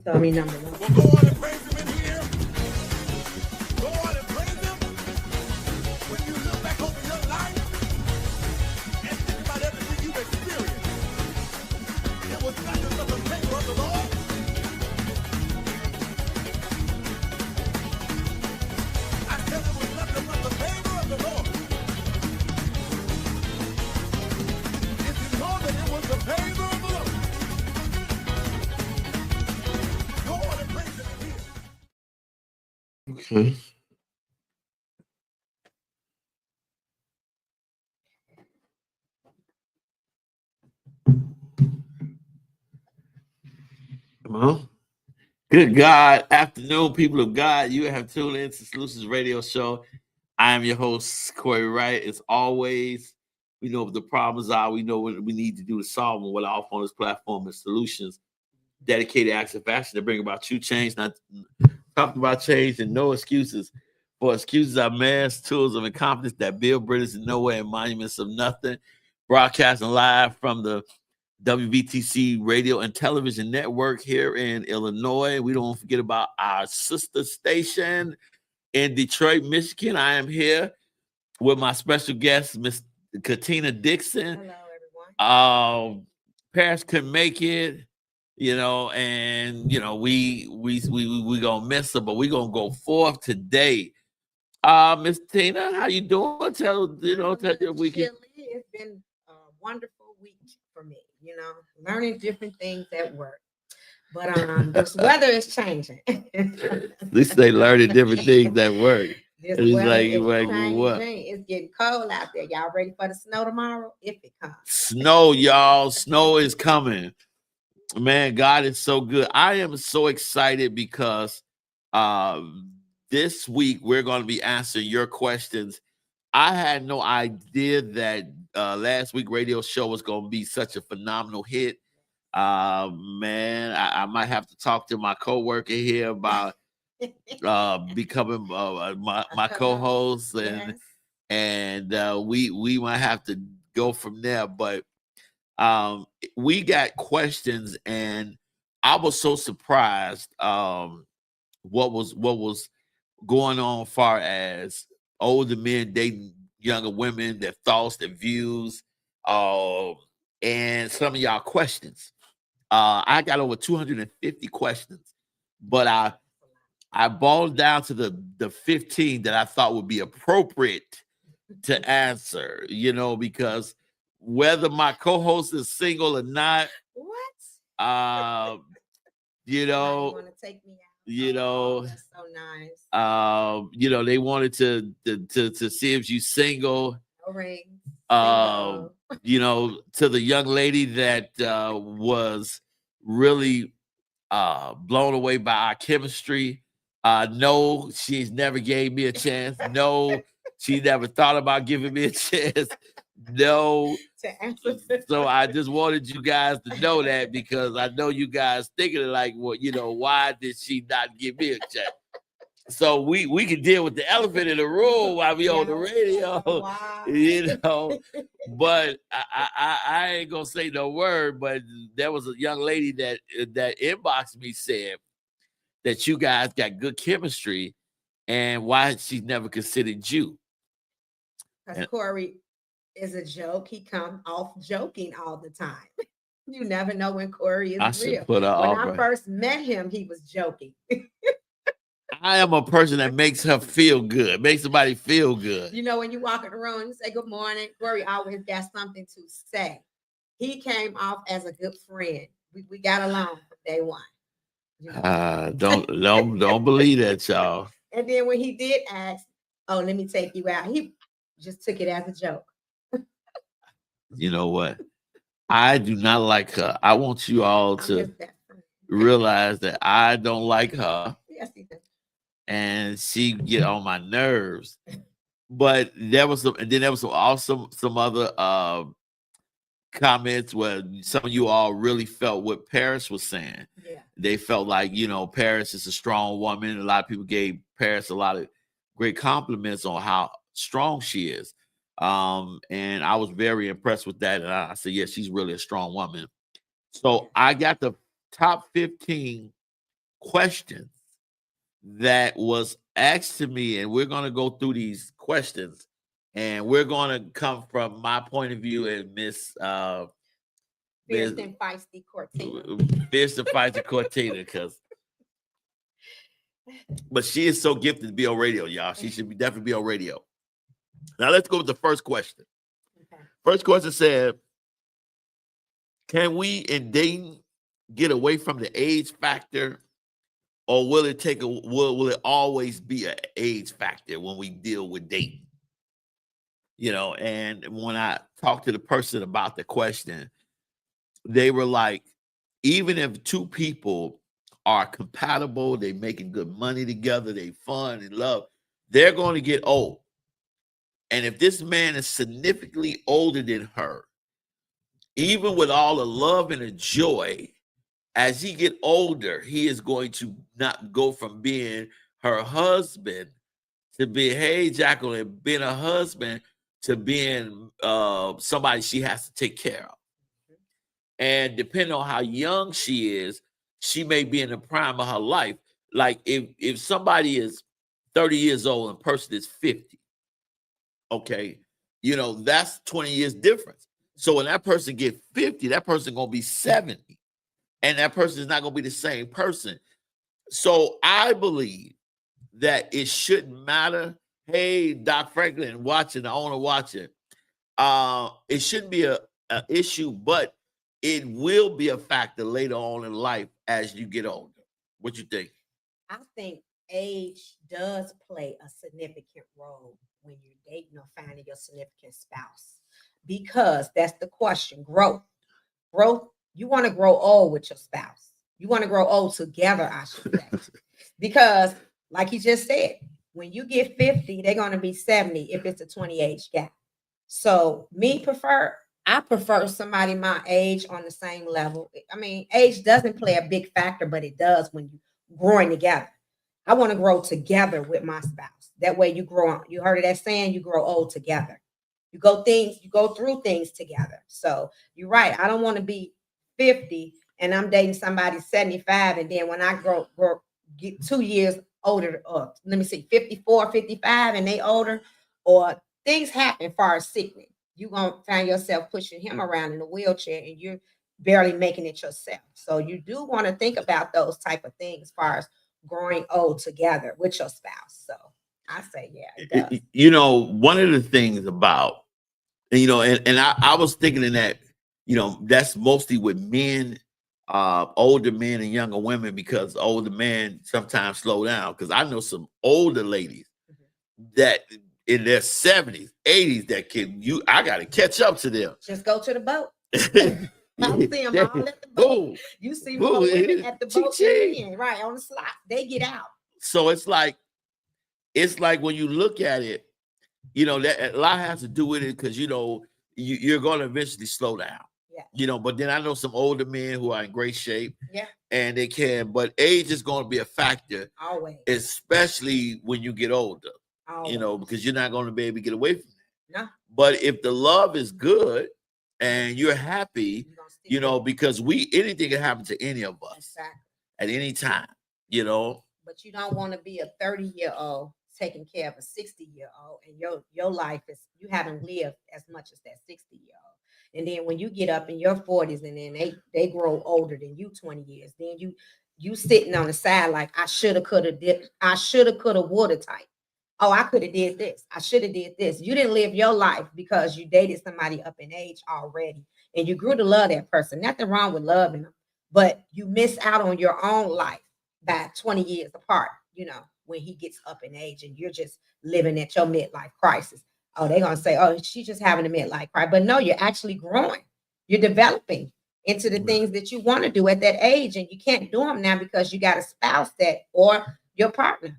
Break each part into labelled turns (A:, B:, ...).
A: So, I mean, number one.
B: Well, go on and praise him in here. Go on and praise him. When you look back over your life and think about everything you've experienced, it was nothing but the favor of the Lord. I said it was nothing but the favor of the Lord. If you know that it was the favor of the Lord, go on and praise him in here.
C: Okay. Well, good God afternoon, people of God. You have tuned in to Solutions Radio Show. I am your host, Corey Wright. As always, we know what the problems are. We know what we need to do to solve them. What I offer on this platform is solutions, dedicated acts of action to bring about true change, not talking about change and no excuses. For excuses are mass tools of incompetence that build bridges in nowhere and monuments of nothing. Broadcasting live from the WBTC radio and television network here in Illinois. We don't forget about our sister station in Detroit, Michigan. I am here with my special guest, Miss Katina Dixon.
A: Hello, everyone.
C: Paris couldn't make it, and we gonna miss her, but we gonna go forth today. Miss Tina, how you doing? Tell your weekend.
A: It's been a wonderful week for me, learning different things at work. But this weather is changing.
C: At least they learning different things at work.
A: This
C: It's
A: weather
C: like,
A: is
C: what?
A: changing. It's getting cold out there. Y'all ready for the snow tomorrow? If it comes.
C: Snow, y'all. Snow is coming. Man, God is so good. I am so excited because this week we're going to be answering your questions. I had no idea that last week radio show was going to be such a phenomenal hit. Man, I might have to talk to my coworker here about becoming my co-host, and we might have to go from there. But we got questions, and I was so surprised what was going on as far as older men dating younger women, their thoughts, their views, and some of y'all questions. I got over 250 questions, but I boiled down to the 15 that I thought would be appropriate to answer, because whether my co-host is single or not,
A: What? You want to take me out? That's so nice.
C: They wanted to see if you single.
A: No rings.
C: To the young lady that was really blown away by our chemistry. No, she's never gave me a chance. No, she never thought about giving me a chance. No. So I just wanted you guys to know that, because I know you guys thinking like, well, why did she not give me a chance? So we can deal with the elephant in the room while we on the radio,
A: Wow.
C: But I ain't gonna say no word. But there was a young lady that inboxed me, said that you guys got good chemistry, and why she's never considered you.
A: Because Corey is a joke. He comes off joking all the time. You never know when Corey is real. When I first met him, he was joking.
C: I am a person that makes her feel good, makes somebody feel good.
A: When you walk in the room, you say good morning. Corey always got something to say. He came off as a good friend. We got along from day one.
C: Don't believe that, y'all.
A: And then when he did ask, "Oh, let me take you out," he just took it as a joke.
C: You know what? I do not like her. I want you all to realize that I don't like her.
A: Yes, he does.
C: And she get on my nerves. But there was some other comments where some of you all really felt what Paris was saying.
A: Yeah.
C: They felt like, Paris is a strong woman. A lot of people gave Paris a lot of great compliments on how strong she is. And I was very impressed with that. And I said, yeah, she's really a strong woman. So I got the top 15 questions that was asked to me, and we're going to go through these questions, and we're going to come from my point of view and Miss
A: Fierce and Feisty Cortina.
C: Fierce and Feisty Cortina, because but she is so gifted to be on radio, y'all. She should definitely be on radio. Now let's go with the first question. Okay. First question said, can we in dating get away from the age factor, or will it always be an age factor when we deal with dating? You know, and when I talked to the person about the question, they were like, even if two people are compatible, they making good money together, they fun and love, they're going to get old. And if this man is significantly older than her, even with all the love and the joy, as he get older, he is going to not go from being her husband to be, hey, Jacqueline, being a husband to being somebody she has to take care of. And depending on how young she is, she may be in the prime of her life. Like if somebody is 30 years old and person is 50, okay, you know, that's 20 years difference. So when that person get 50, that person gonna be 70. And that person is not gonna be the same person. So I believe that it shouldn't matter. Hey, Doc Franklin watching, the owner watching. It shouldn't be an issue, but it will be a factor later on in life as you get older. What you think?
A: I think age does play a significant role when you're dating or finding your significant spouse, because that's the question. Growth. You want to grow old with your spouse. You want to grow old together, I should say. Because like he just said, when you get 50, they're going to be 70 if it's a 20 age gap. So I prefer somebody my age on the same level. I mean, age doesn't play a big factor, but it does when you're growing together. I want to grow together with my spouse. That way you grow on. You heard of that saying, you grow old together. You go through things together. So you're right. I don't want to be 50 and I'm dating somebody 75. And then when I get 2 years older, or let me see, 54, 55, and they older, or things happen as far as sickness. You're going to find yourself pushing him around in a wheelchair and you're barely making it yourself. So you do want to think about those type of things as far as growing old together with your spouse. So I say, yeah, it does.
C: You know, one of the things about, you know, and I was thinking in that, you know, that's mostly with men, older men and younger women, because older men sometimes slow down. Because I know some older ladies that in their 70s, 80s, that I got to catch up to them.
A: Just go to the boat. I see them all at the boat. You see more women at the boat, right, on the slot. They get out.
C: So it's like when you look at it, you know, that a lot has to do with it, because, you know, you're going to eventually slow down. Yeah. You know, but then I know some older men who are in great shape. Yeah. And they can, but age is going to be a factor.
A: Always.
C: Especially when you get older. Always. You know, because you're not going to be able to get away from that.
A: No.
C: But if the love is good and you're happy, you know, because anything can happen to any of us. Exactly. At any time, you know.
A: But you don't want to be a 30-year-old taking care of a 60-year-old, and your life is, you haven't lived as much as that 60-year-old. And then when you get up in your 40s and then they grow older than you 20 years, then you sitting on the side like, I shoulda, coulda, woulda type. Oh, I could have did this. I should have did this. You didn't live your life because you dated somebody up in age already, and you grew to love that person. Nothing wrong with loving them, but you miss out on your own life by 20 years apart, you know, when he gets up in age and you're just living at your midlife crisis. Oh, they're going to say, oh, she's just having a midlife crisis. But no, you're actually growing. You're developing into the things that you want to do at that age. And you can't do them now because you got a spouse or your partner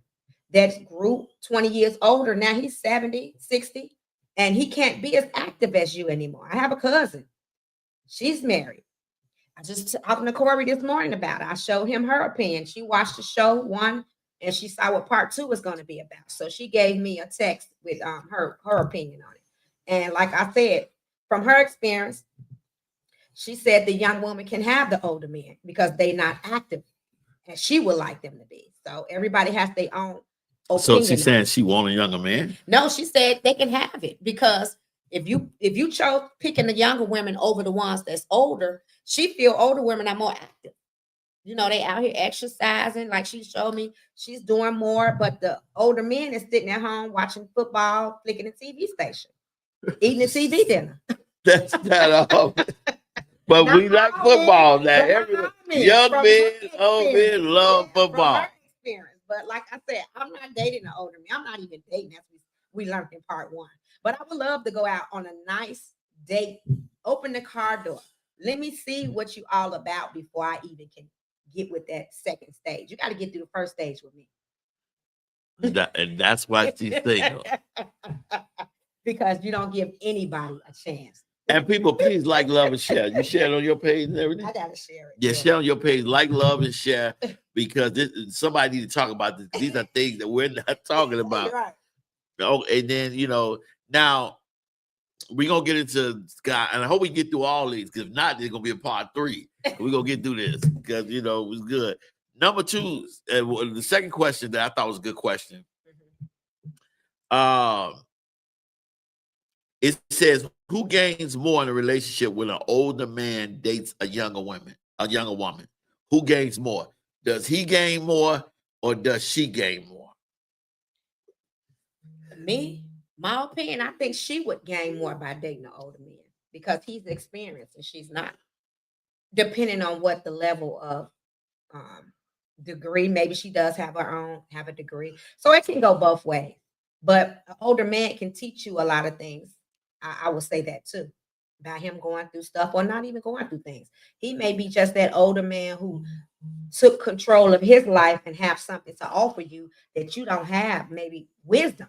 A: that grew 20 years older. Now he's 70, 60, and he can't be as active as you anymore. I have a cousin. She's married. I just talked to Corey this morning about it. I showed him her opinion. She watched the show one, and she saw what part 2 was going to be about. So she gave me a text with her opinion on it. And like I said, from her experience, she said the young woman can have the older men because they're not active and she would like them to be. So everybody has their own
C: So
A: opinion.
C: she's saying she want a younger man.
A: No, she said they can have it because if you chose picking the younger women over the ones that's older, she feel older women are more active. You know, they out here exercising, like she showed me. She's doing more, but the older men is sitting at home watching football, flicking the TV station, eating the TV dinner.
C: That's not all. But
A: Not
C: we like
A: all men,
C: football now.
A: but not
C: Every
A: all men.
C: young
A: From
C: men,
A: her
C: old
A: experience.
C: men love
A: Yeah, from
C: football.
A: her experience. But like I said, I'm not dating an older man. I'm not even dating, as we learned in part 1. But I would love to go out on a nice date, open the car door. Let me see what you all about before I even can get with that second stage. You got to get through the first stage with me.
C: And that's why she's single.
A: Because you don't give anybody a chance.
C: And people, please like, love, and share. You share it on your page and everything?
A: I gotta share it.
C: Yeah, share on your page, like, love, and share, because somebody need to talk about this. These are things that we're not talking about.
A: Right.
C: Oh, and then, now we're going to get into Scott, and I hope we get through all these, because if not, there's going to be a part 3. We're going to get through this, because, it was good. Number 2, the second question that I thought was a good question. It says, who gains more in a relationship when an older man dates a younger woman? Who gains more? Does he gain more or does she gain more?
A: Me, my opinion, I think she would gain more by dating an older man because he's experienced and she's not. Depending on what the level of degree, maybe she does have a degree. So it can go both ways. But an older man can teach you a lot of things. I would say that too, about him going through stuff or not even going through things. He may be just that older man who took control of his life and have something to offer you that you don't have, maybe wisdom,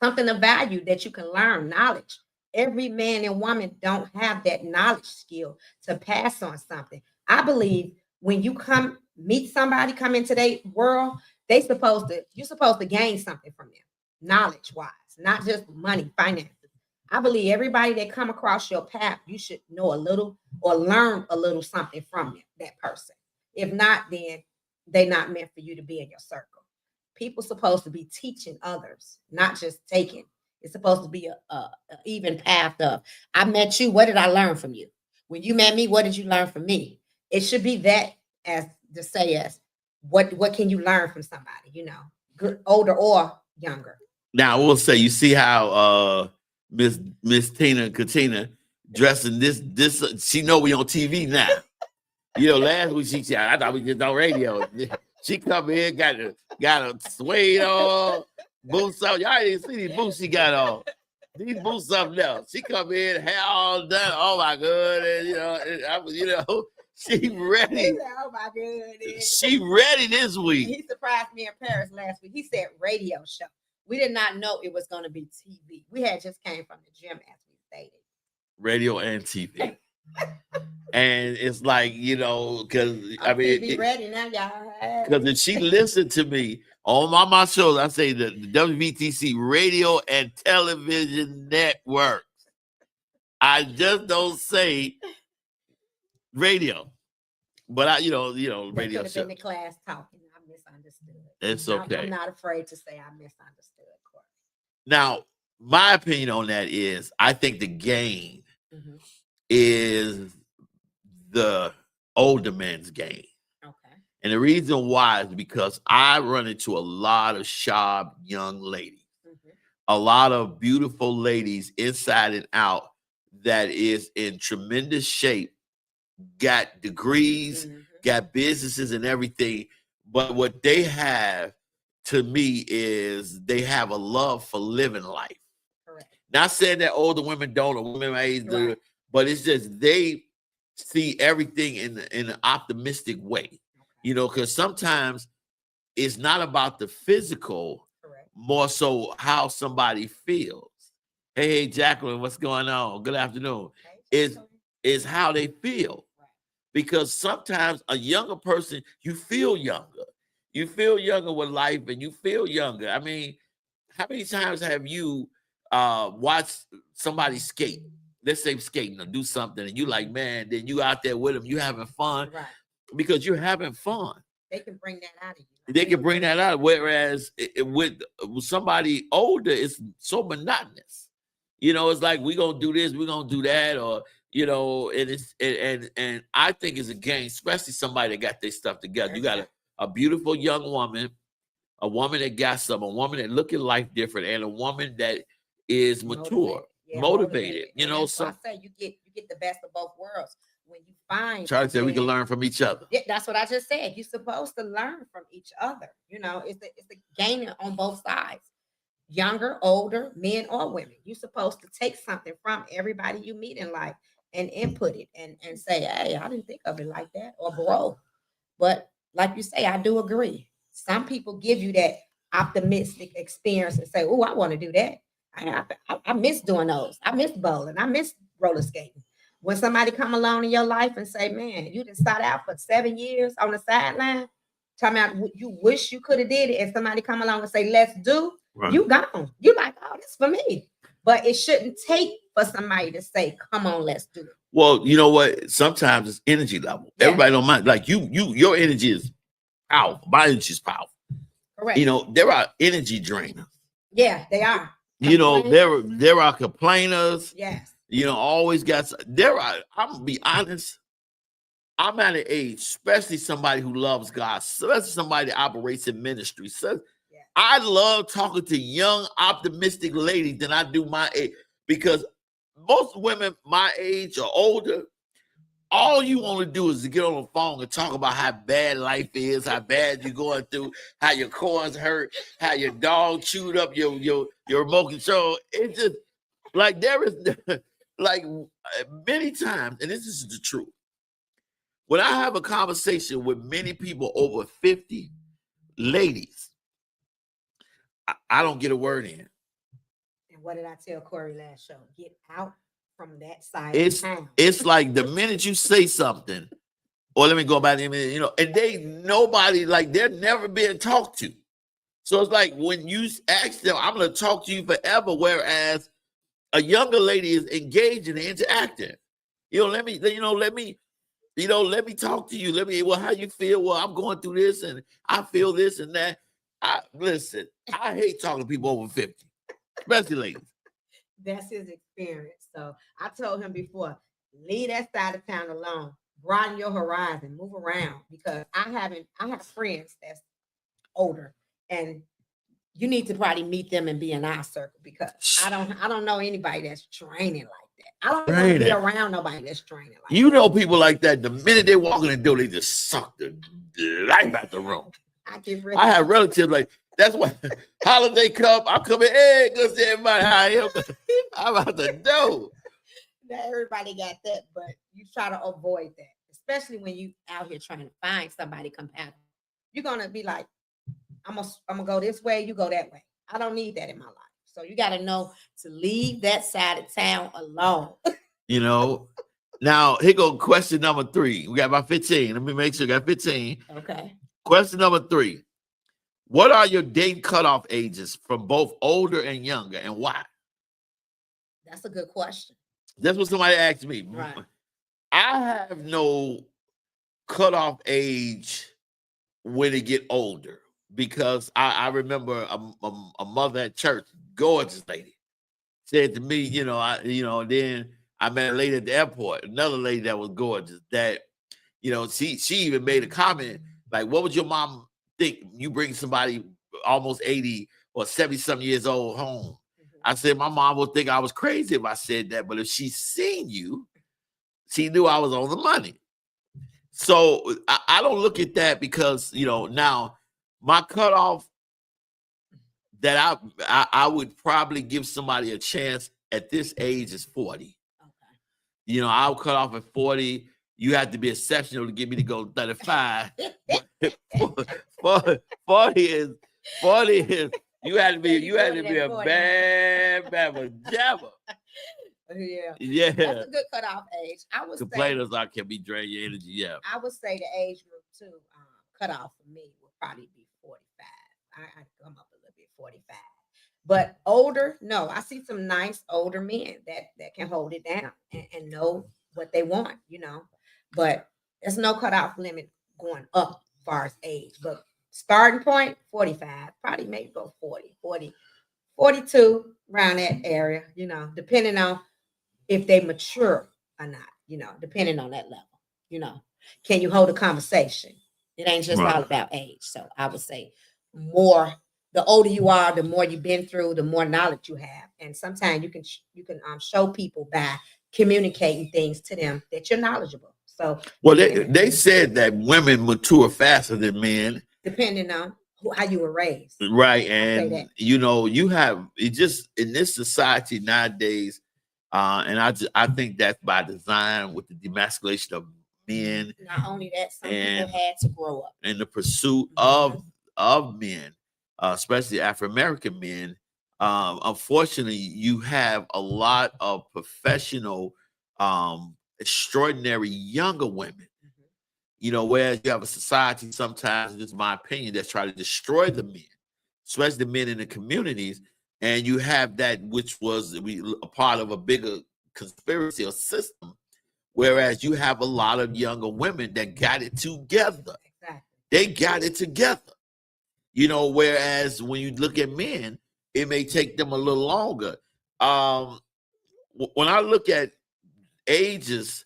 A: something of value that you can learn, knowledge. Every man and woman don't have that knowledge skill to pass on something. I believe when you come into their world, you're supposed to gain something from them, knowledge wise, not just money, finances. I believe everybody that come across your path, you should know a little or learn a little something from that person. If not, then they're not meant for you to be in your circle. People supposed to be teaching others, not just taking. It's supposed to be a even path of, I met you, what did I learn from you? When you met me, what did you learn from me? It should be that as what can you learn from somebody, good, older or younger.
C: Now, I will say, you see how Miss Tina Katina dressing this, she know we on TV now. Last week I thought we just on radio. She come in, got a suede on, boots on. Y'all didn't see these boots she got on. These boots something else. She come in, hair all done. Oh my goodness, she ready.
A: Oh my goodness.
C: She ready this week.
A: He surprised me in Paris last week. He said radio show. We did not know it was going to be TV. We had just came from the gym, as we stated.
C: Radio and TV. And it's like, because
A: TV ready now, y'all.
C: Because if she listened to me on my shows, I say the WVTC Radio and Television Network. I just don't say radio, but radio show.
A: In the class talking, I misunderstood.
C: It's okay.
A: I'm not afraid to say I misunderstood.
C: Now, my opinion on that is, I think the gain is the older man's gain.
A: Okay.
C: And the reason why is because I run into a lot of sharp young ladies, a lot of beautiful ladies inside and out that is in tremendous shape, got degrees, got businesses and everything. But what they have, to me, is they have a love for living life.
A: Correct.
C: Not saying that older women don't, or women my age do, but it's just they see everything in an optimistic way. Because sometimes it's not about the physical, more so how somebody feels. Hey, Jacqueline, what's going on? Good afternoon. Is how they feel. Because sometimes a younger person, you feel younger. You feel younger with life and you feel younger. I mean, how many times have you watched somebody skate? Let's say skating or do something and you like, man, then you out there with them, you having fun because you're having fun.
A: They can bring that out of you.
C: They can bring that out. Whereas with somebody older, it's so monotonous. You know, it's like, we're gonna do this, we're gonna do that, or you know, and it's and I think it's a game, especially somebody that got their stuff together. You got a beautiful young woman, a woman that got some, a woman that look at life different, and a woman that is mature, motivated. You know,
A: so I say you get the best of both worlds when you find.
C: Charlie said we can learn from each other.
A: Yeah, that's what I just said. You're supposed to learn from each other. You know, it's the gaining on both sides. Younger, older, men or women. You're supposed to take something from everybody you meet in life and input it and say, hey, I didn't think of it like that, or bro. But like you say, I do agree. Some people give you that optimistic experience and say, oh, I want to do that. I miss doing those. I miss bowling. I miss roller skating. When somebody come along in your life and say, man, you didn't start out for 7 years on the sideline, talking about you wish you could have did it, and somebody come along and say, let's do, right. You gone. You like, oh, this for me. But it shouldn't take for somebody to say, come on, let's do it.
C: Well, you know what? Sometimes it's energy level. Yeah. Everybody don't mind. Like your energy is powerful. My energy is powerful.
A: Correct.
C: You know, there are energy drainers.
A: Yeah, they are.
C: You know, there are complainers.
A: Yes.
C: You know, always got, I'm gonna be honest, I'm at an age, especially somebody who loves God, especially somebody that operates in ministry. So yeah. I love talking to young, optimistic ladies than I do my age, because most women my age or older, all you want to do is to get on the phone and talk about how bad life is, how bad you're going through, how your corns hurt, how your dog chewed up your remote control. It's just like there is. Like many times, and this is the truth, when I have a conversation with many people over 50, ladies, I don't get a word in.
A: And what did I tell Corey last show? Get out from that side
C: of town. It's like the minute you say something, or let me go about it, you know, and nobody, like, they're never being talked to. So it's like when you ask them, I'm going to talk to you forever, whereas a younger lady is engaging and interacting. Let me talk to you. Well, how you feel? Well, I'm going through this and I feel this and that. Listen, I hate talking to people over 50, especially ladies.
A: That's his experience. So I told him before, leave that side of town alone, broaden your horizon, move around, because I have friends that's older, and you need to probably meet them and be in our circle, because I don't know anybody that's training like that. I don't want to be around nobody that's training like that.
C: You know people like that, the minute they walk in the door, they just suck the life out the room. I have relatives like, that's why holiday come, I'm coming, hey, good to see everybody. How I am. I'm out the door.
A: Not everybody got that, but you try to avoid that, especially when you out here trying to find somebody compatible. You're going to be like, I'm gonna go this way, you go that way. I don't need that in my life. So you got to know to leave that side of town alone.
C: You know, now here go question number 3. We got about 15. Let me make sure we got 15.
A: Okay.
C: Question number 3. What are your date cutoff ages from both older and younger, and why?
A: That's a good question.
C: That's what somebody asked me.
A: Right.
C: I have no cutoff age when they get older, because I remember a mother at church, gorgeous lady, said to me, then I met a lady at the airport, another lady that was gorgeous, that, she even made a comment like, what would your mom think you bring somebody almost 80 or 70-something years old home? Mm-hmm. I said, my mom would think I was crazy if I said that, but if she seen you, she knew I was on the money. So I don't look at that, because, now my cutoff that I would probably give somebody a chance at this age is 40. Okay. I'll cut off at 40. You have to be exceptional to get me to go 35. 40 is you had to be a bad jabber. Yeah.
A: That's a good cutoff age. I would
C: complainers can be draining your energy. Yeah.
A: I would say the age group too, cutoff for me would probably be 45. I come up a little bit, 45. But older, no, I see some nice older men that can hold it down and know what they want, But there's no cutoff limit going up far as age, but starting point 45, probably maybe go 40, 42 around that area, depending on if they mature or not, depending on that level, you know. Can you hold a conversation? It ain't just all
C: Right.
A: about age. So I would say more the older you are, the more you've been through, the more knowledge you have. And sometimes you can show people by communicating things to them that you're knowledgeable. So
C: Well, they said that women mature faster than men,
A: depending on how you were raised.
C: right?
A: say
C: And
A: that.
C: you have it just in this society nowadays, and I think that's by design with the demasculation of men
A: Not only that, some
C: And-
A: people had to grow up.
C: and the pursuit
A: Mhm.
C: of men, especially African American men. Unfortunately, you have a lot of professional, extraordinary younger women. Whereas you have a society sometimes, this is my opinion, that's trying to destroy the men, especially the men in the communities. And you have that, which was a part of a bigger conspiracy or system. Whereas you have a lot of younger women that got it together.
A: Exactly.
C: They got it together. Whereas when you look at men, it may take them a little longer. When I look at ages,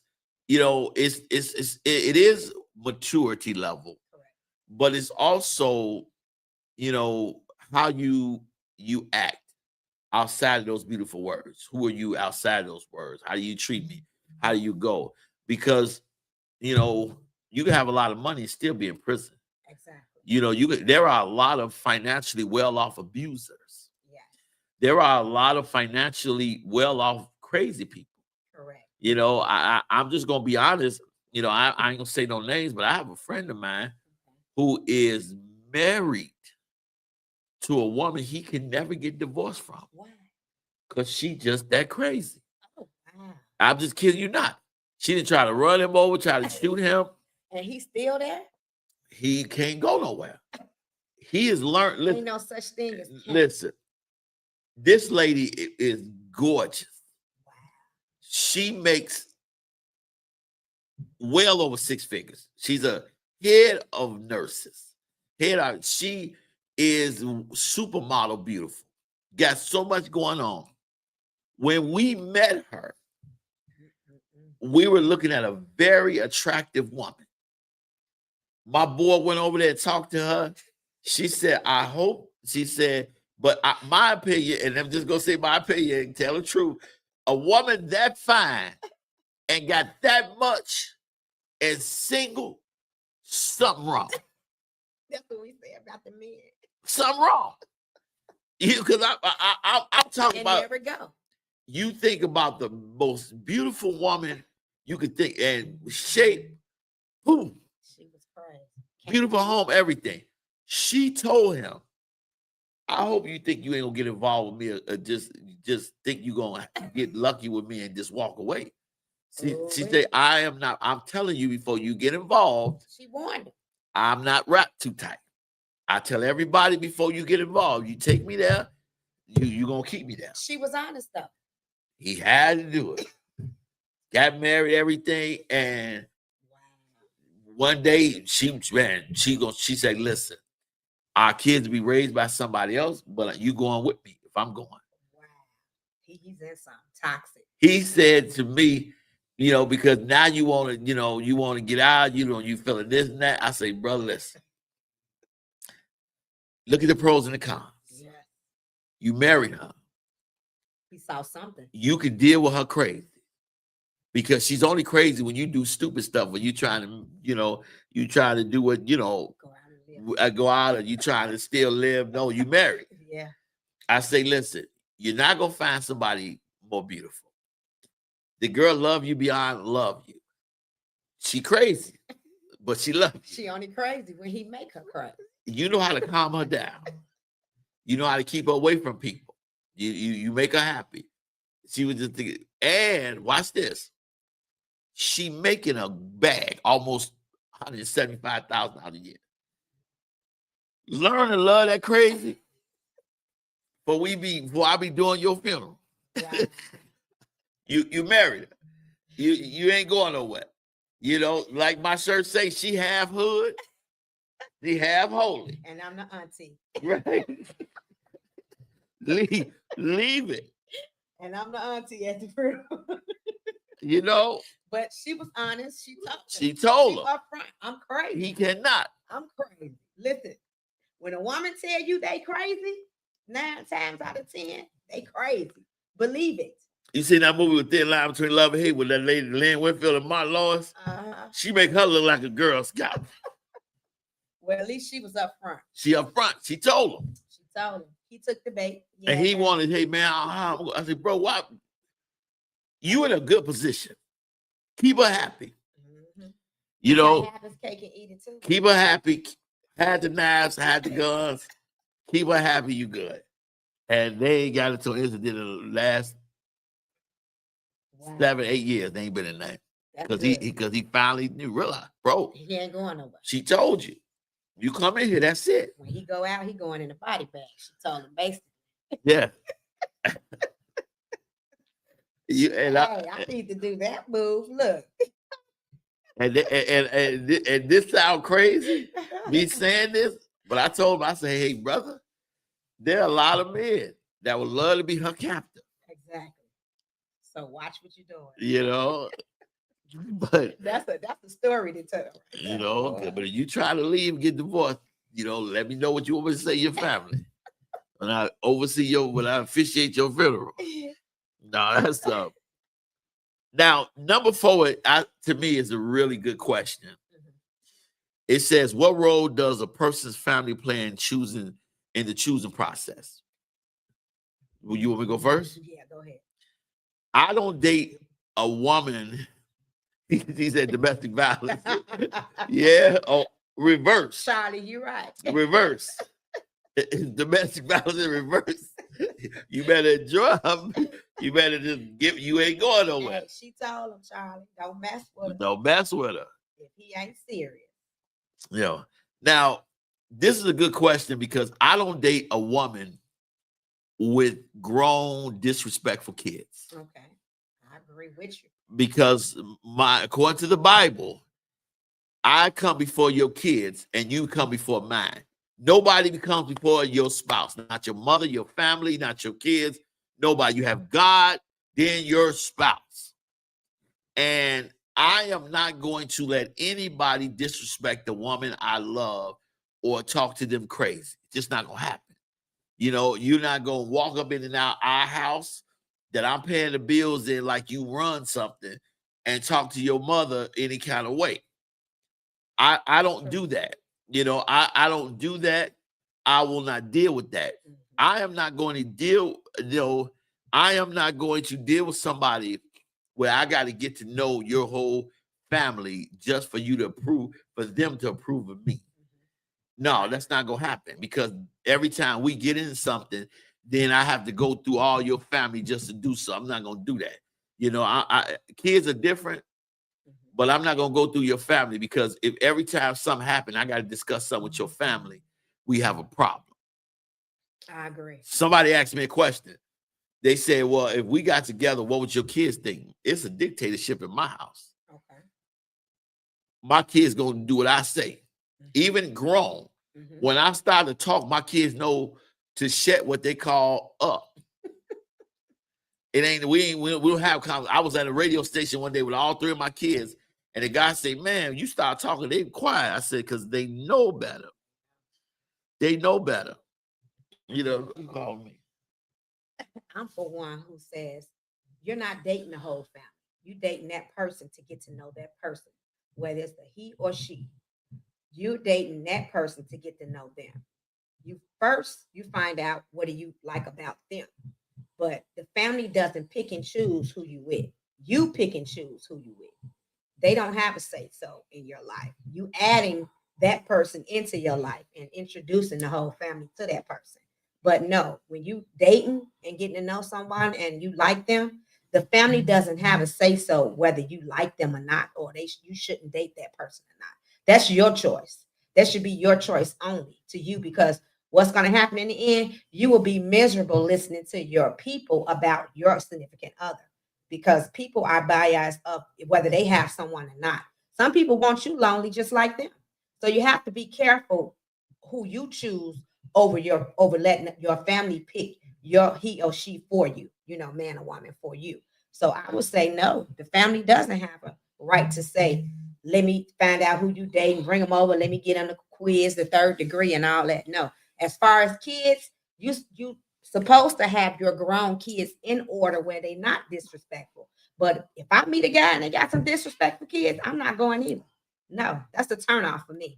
C: it is maturity level,
A: Correct.
C: but it's also, how you act outside of those beautiful words. Who are you outside of those words? How do you treat me? How do you go? Because you can have a lot of money and still be in prison.
A: Exactly.
C: There are a lot of financially well-off abusers.
A: Yeah.
C: There are a lot of financially well-off crazy people.
A: Correct.
C: I'm just gonna be honest. I ain't gonna say no names, but I have a friend of mine who is married to a woman he can never get divorced from.
A: Why?
C: Because she just that crazy.
A: Oh, wow.
C: I'm just kidding you not. She didn't try to run him over, try to shoot him.
A: And he's still there?
C: He can't go nowhere. He has learned.
A: Ain't no such thing as
C: Listen, this lady is gorgeous.
A: Wow.
C: She makes well over 6 figures. She's a head of nurses. She is supermodel beautiful. Got so much going on. When we met her, we were looking at a very attractive woman. My boy went over there and talked to her. She said, I hope, she said, but my opinion, and I'm just going to say my opinion and tell the truth, a woman that fine and got that much and single, something wrong.
A: That's what we say about the men.
C: Something wrong. Because I'm talking
A: And
C: about,
A: there we go.
C: you think about the most beautiful woman you could think, and shape, boom,
A: She was crazy.
C: beautiful home, everything. She told him, I hope you think you ain't gonna get involved with me or just think you gonna get lucky with me and just walk away. She said, I am not, I'm telling you before you get involved,
A: She warned him.
C: I'm not wrapped too tight. I tell everybody before you get involved, you take me there, you gonna keep me there.
A: She was honest though.
C: He had to do it. Got married, everything, and
A: Wow.
C: one day she said, listen, our kids be raised by somebody else, but you going with me if I'm going.
A: Wow. He's in something toxic.
C: He said to me, because now you want to get out, you feeling this and that. I say, brother, listen, look at the pros and the cons.
A: Yeah.
C: You married her.
A: He saw something.
C: You can deal with her crazy because she's only crazy when you do stupid stuff, when you trying to, you trying to do what,
A: Go out and live.
C: go out and you trying to still live. No, you married.
A: Yeah.
C: I say, listen, you're not going to find somebody more beautiful. The girl love you beyond love you. She crazy, but she love you.
A: She only crazy when he make her crazy.
C: You know how to calm her down. You know how to keep her away from people. You make her happy. She was just thinking, and watch this. She making a bag almost $175,000 a year. Learn to love that crazy. Before I be doing your funeral.
A: Wow.
C: You married her. You ain't going nowhere. Like my shirt say, she half hood She half holy.
A: And I'm the auntie.
C: Right. leave it.
A: And I'm the auntie at the funeral.
C: You know,
A: But she was honest. She told him.
C: she told
A: She
C: him
A: upfront. I'm crazy.
C: he cannot.
A: I'm crazy. Listen, when a woman tell you they crazy, 9 times out of 10, they crazy. Believe it.
C: You seen that movie with Thin Line Between Love and Hate with that lady Lynn Whitfield and Martin Lawrence? She make her look like a Girl Scout.
A: Well, at least she was up front.
C: She up front. She told him.
A: She told him. He took the bait.
C: And he wanted, hey, man, I said, bro, why? You in a good position. Keep her happy.
A: Mm-hmm.
C: You know,
A: have his cake and eat it too.
C: Keep her happy. Had the knives, had the guns. Keep her happy, you good. And they ain't got it till incident in the last 7, 8 years. They ain't been in there. Because he finally realized, bro.
A: He ain't going nowhere.
C: She told you. You come in here, that's it.
A: When he go out, he going in a body bag. She told him basically.
C: Yeah.
A: I need to do that move. Look.
C: And this sound crazy, me saying this, but I told him, I said, hey, brother, there are a lot of men that would love to be her captive.
A: Exactly. So watch what you're doing.
C: You know, but
A: that's a story to tell.
C: You know, but if you try to leave, get divorced, you know, let me know what you want me to say to your family. When I when I officiate your funeral. No, that's Now, number 4, to me, is a really good question. Mm-hmm. It says, what role does a person's family play in the choosing process? Will you want me to go first?
A: Yeah, go ahead.
C: I don't date a woman. He said domestic violence. Yeah. Oh, reverse.
A: Charlie, you're right.
C: Reverse. Domestic violence in reverse. You better enjoy him. You better just you ain't going nowhere.
A: Hey, she told him, Charlie, don't mess with her.
C: Don't mess with her.
A: If he ain't serious.
C: Yeah. Now, this is a good question because I don't date a woman with grown, disrespectful kids.
A: Okay. I agree with you.
C: Because according to the Bible, I come before your kids and you come before mine. Nobody becomes before your spouse, not your mother, your family, not your kids, nobody. You have God, then your spouse. And I am not going to let anybody disrespect the woman I love or talk to them crazy. It's just not going to happen. You know, you're not going to walk up in and out our house that I'm paying the bills in like you run something and talk to your mother any kind of way. I don't do that. You know, I don't do that. I will not deal with that. I am not going to deal, I am not going to deal with somebody where I got to get to know your whole family just for you to approve, for them to approve of me. No, that's not going to happen because every time we get into something, then I have to go through all your family just to do something. I'm not going to do that. You know, kids are different, but I'm not going to go through your family because if every time something happens, I got to discuss something with your family, we have a problem.
A: I agree.
C: Somebody asked me a question. They said, well, if we got together, what would your kids think? It's a dictatorship in my house. Okay. My kids going to do what I say, even grown. Mm-hmm. When I start to talk, my kids know to shut what they call up. It ain't, we don't have, I was at a radio station one day with all 3 of my kids, and the guy said, man, you start talking, they quiet. I said, because they know better. They know better. You know, you call me.
A: I'm for one who says, you're not dating the whole family. You dating that person to get to know that person, whether it's the he or she. You're dating that person to get to know them. You find out what do you like about them. But the family doesn't pick and choose who you with. You pick and choose who you with. They don't have a say so in your life. You adding that person into your life and introducing the whole family to that person. But no, when you dating and getting to know someone and you like them, the family doesn't have a say so whether you like them or not, or you shouldn't date that person or not. That's your choice. That should be your choice only to you, because what's going to happen in the end, you will be miserable listening to your people about your significant other, because people are biased of whether they have someone or not. Some people want you lonely just like them. So you have to be careful who you choose over letting your family pick he or she for you, man or woman for you. So I would say no, the family doesn't have a right to say, let me find out who you date and bring them over. Let me get on the quiz, the third degree, and all that. No, as far as kids, you supposed to have your grown kids in order where they're not disrespectful. But if I meet a guy and they got some disrespectful kids, I'm not going either. No, that's a turn off for me.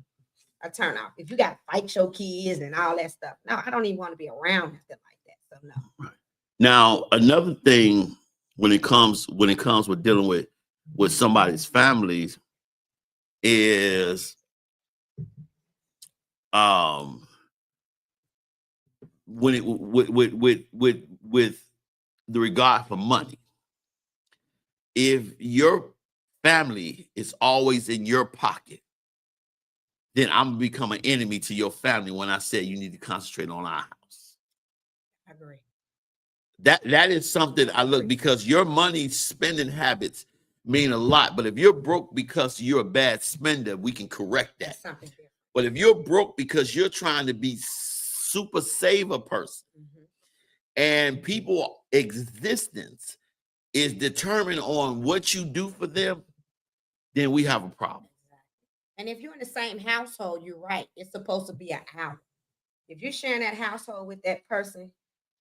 A: A turn off. If you got to fight your kids and all that stuff, no, I don't even want to be around nothing like that. So no.
C: Right. Now, another thing when it comes with dealing with somebody's families is when it with the regard for money. If your family is always in your pocket, then I'm gonna become an enemy to your family when I say you need to concentrate on our house.
A: I agree.
C: That is something I look, because your money spending habits mean a lot. But if you're broke because you're a bad spender, we can correct that. But if you're broke because you're trying to be super saver person, and people existence is determined on what you do for them, then we have a problem.
A: And if you're in the same household, you're right. It's supposed to be an hour. If you're sharing that household with that person,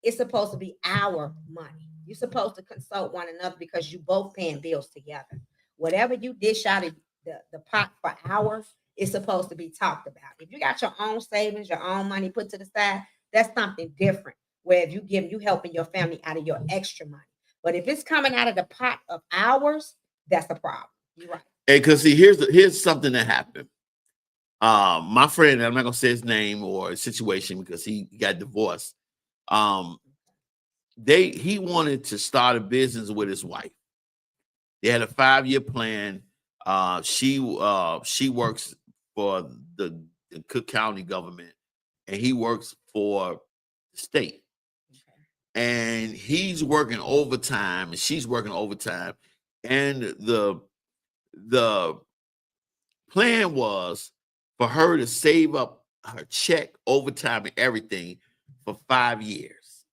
A: it's supposed to be our money. You're supposed to consult one another because you both paying bills together. Whatever you dish out of the pot for hours, it's supposed to be talked about. If you got your own savings, your own money put to the side, that's something different. Where if you helping your family out of your extra money. But if it's coming out of the pot of hours, that's a problem. You're right.
C: And because see, here's something that happened. My friend, I'm not gonna say his name or his situation because he got divorced. He wanted to start a business with his wife. They had a 5-year plan. She works for the Cook County government, and he works for the state. And he's working overtime, and she's working overtime. And the plan was for her to save up her check, overtime, and everything for 5 years.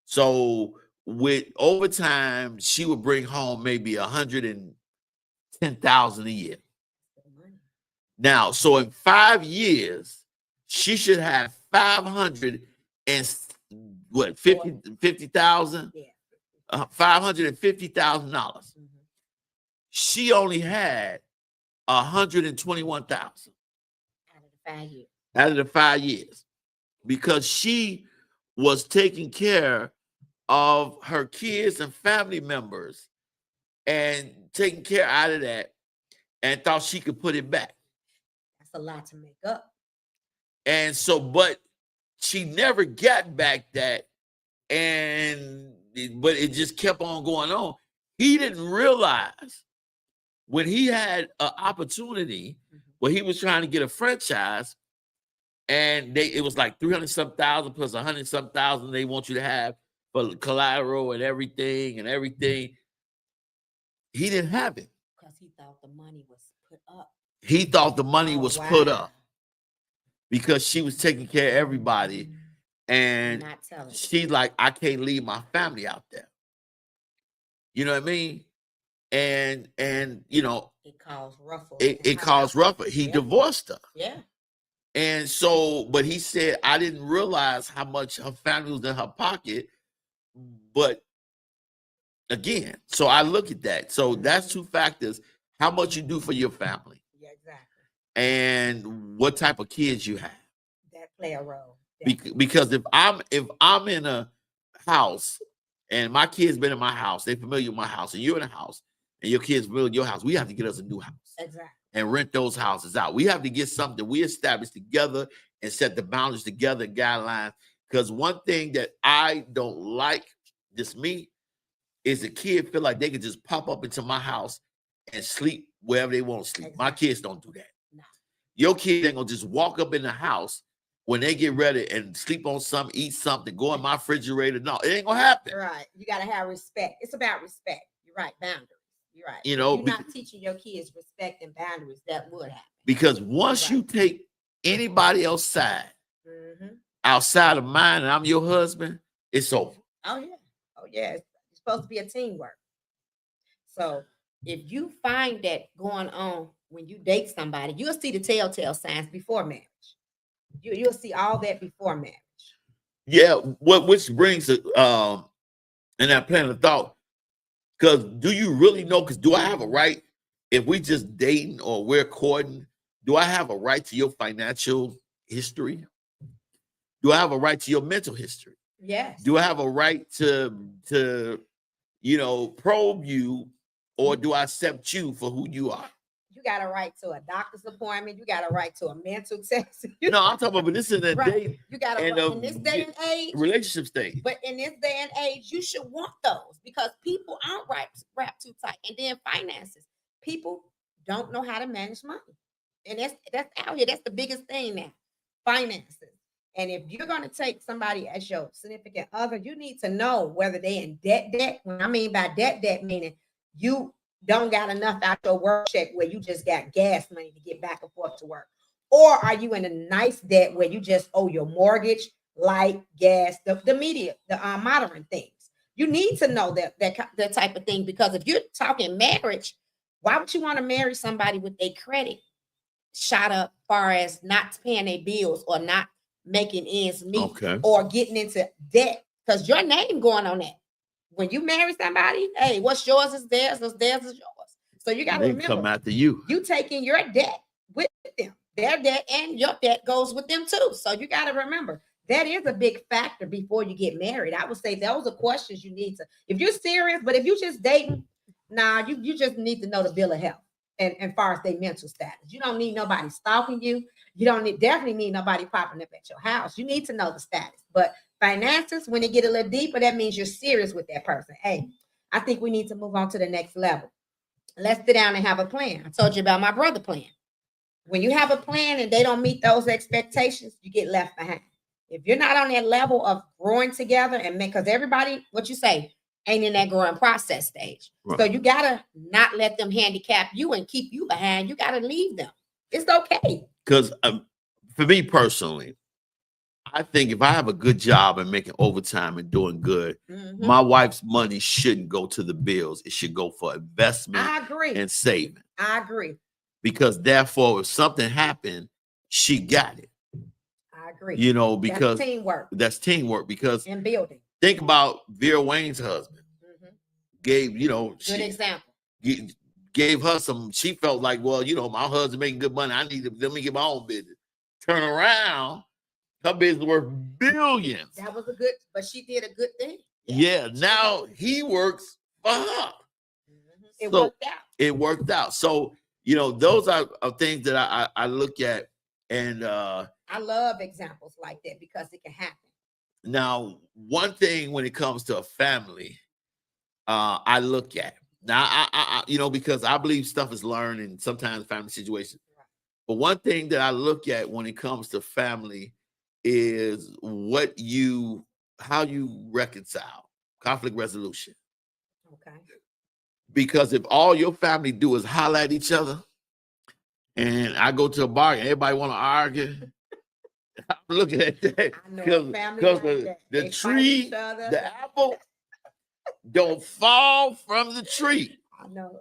C: So with overtime, she would bring home maybe $110,000 a year. Now, so in 5 years, she should have $550,000.
A: Yeah.
C: $550,000. She only had $121,000
A: Out of the 5 years.
C: Out of the 5 years, because she was taking care of her kids and family members and taking care out of that, and thought she could put it back.
A: That's a lot to make up.
C: And so, but she never got back that, but it just kept on going on. He didn't realize when he had an opportunity where he was trying to get a franchise, and it was like 300-some thousand plus 100-some thousand they want you to have for collateral and everything. He didn't have it
A: because he thought the money was put up.
C: He thought the money was put up because she was taking care of everybody, and she's like, I can't leave my family out there. You know what I mean? And you know,
A: it caused ruffle.
C: It caused ruffle. He divorced her.
A: Yeah.
C: And so, but he said, I didn't realize how much her family was in her pocket. But again, so I look at that. So that's two factors: how much you do for your family.
A: Yeah, exactly.
C: And what type of kids you have.
A: That play a role.
C: Because if I'm in a house and my kids been in my house, they're familiar with my house, and you're in a house and your kids build your house, we have to get us a new house.
A: Exactly.
C: And rent those houses out. We have to get something we establish together and set the boundaries together and guidelines. Because one thing that I don't like, just me, is the kid feel like they can just pop up into my house and sleep wherever they want to sleep. Exactly. My kids don't do that. No. Your kid ain't gonna just walk up in the house when they get ready and sleep on something, eat something, go in my refrigerator. No, it ain't gonna happen.
A: Right. You gotta have respect. It's about respect. You're right. Boundaries. You're right.
C: You
A: If
C: know,
A: you're not teaching your kids respect and boundaries, that would happen.
C: because once you take anybody else side, outside of mine, and I'm your husband, it's over.
A: Oh yeah. Oh yeah. It's supposed to be a teamwork. So if you find that going on when you date somebody, you'll see the telltale signs before marriage. You'll see all that before marriage.
C: Yeah, which brings and that plan of thought. Because do you really know? Because do I have a right, if we just dating or we're courting, do I have a right to your financial history? Do I have a right to your mental history?
A: Yes.
C: Do I have a right to probe you, or do I accept you for who you are?
A: You got a right to a doctor's appointment. You got a right to a mental test.
C: No, I'm talking about, but this is a day.
A: You got a right in this day and age.
C: Relationship stage.
A: But in this day and age, you should want those because people aren't wrapped too tight. And then finances. People don't know how to manage money. And that's out here. That's the biggest thing now. Finances. And if you're going to take somebody as your significant other, you need to know whether they're in debt. When I mean by debt, meaning you don't got enough out your work check where you just got gas money to get back and forth to work. Or are you in a nice debt where you just owe your mortgage, light, gas, the media, the modern things? You need to know that type of thing, because if you're talking marriage, why would you want to marry somebody with their credit shot up far as not paying their bills or not making ends meet or getting into debt? Because your name going on that. When you marry somebody, hey, what's yours is theirs, what's theirs is yours. So you got to remember,
C: come after you.
A: You taking your debt with them. Their debt and your debt goes with them too. So you got to remember, that is a big factor before you get married. I would say those are questions you need to, if you're serious, but if you're just dating, you just need to know the bill of health and far as their mental status. You don't need nobody stalking you. You don't definitely need nobody popping up at your house. You need to know the status. But finances, when it get a little deeper, that means you're serious with that person. Hey, I think we need to move on to the next level. Let's sit down and have a plan. I told you about my brother plan. When you have a plan and they don't meet those expectations, you get left behind. If you're not on that level of growing together and because everybody, what you say, ain't in that growing process stage. Right. So you gotta not let them handicap you and keep you behind. You gotta leave them. It's okay.
C: Because for me personally, I think if I have a good job and making overtime and doing good, my wife's money shouldn't go to the bills. It should go for investment.
A: I agree.
C: And saving.
A: I agree.
C: Because therefore, if something happened, she got it.
A: I agree.
C: You know, because
A: that's
C: teamwork. Because
A: in building.
C: Think about Vera Wayne's husband. Gave,
A: good example.
C: Gave her some, she felt like, well, my husband making good money. Let me get my own business. Turn around, her business worth billions.
A: That was but she did a good thing.
C: Yeah, now he works for her. It worked out. So, those are things that I look at, and I
A: love examples like that because it can happen.
C: Now, one thing when it comes to a family, I look at now, I because I believe stuff is learned and sometimes family situations. Right. But one thing that I look at when it comes to family is how you reconcile conflict resolution.
A: Okay.
C: Because if all your family do is holler at each other, and I go to a bar and everybody want to argue, I'm looking at that because the tree, the apple, don't fall from the tree.
A: I know.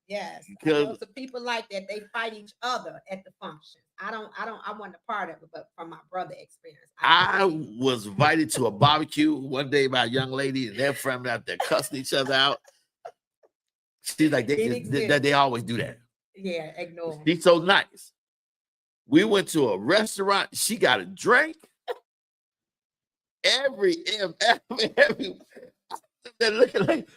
A: Yes. Because the people like that, they fight each other at the function. I wasn't a part of it, but from my brother experience.
C: I was invited to a barbecue one day by a young lady, and their family out there cussing each other out. She's like, they always do that.
A: Yeah, ignore them.
C: She's so nice. We went to a restaurant. She got a drink. Every they're looking like,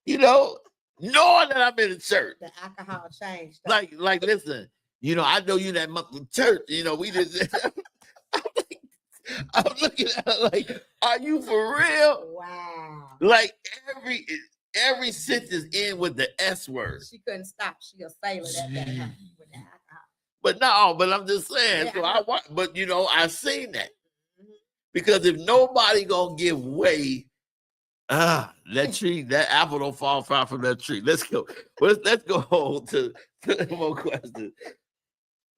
C: knowing that I'm in the church.
A: The alcohol changed.
C: Like, listen, I know you in that monthly church. We just. I'm looking at her like, are you for real?
A: Wow.
C: Like every sentence in with the S word.
A: She couldn't stop. She a sailor that day, huh? With the
C: But
A: alcohol.
C: but I'm just saying. Yeah, so I seen that. Because if nobody gonna give way That apple don't fall far from that tree. Let's go. Let's go on to more questions.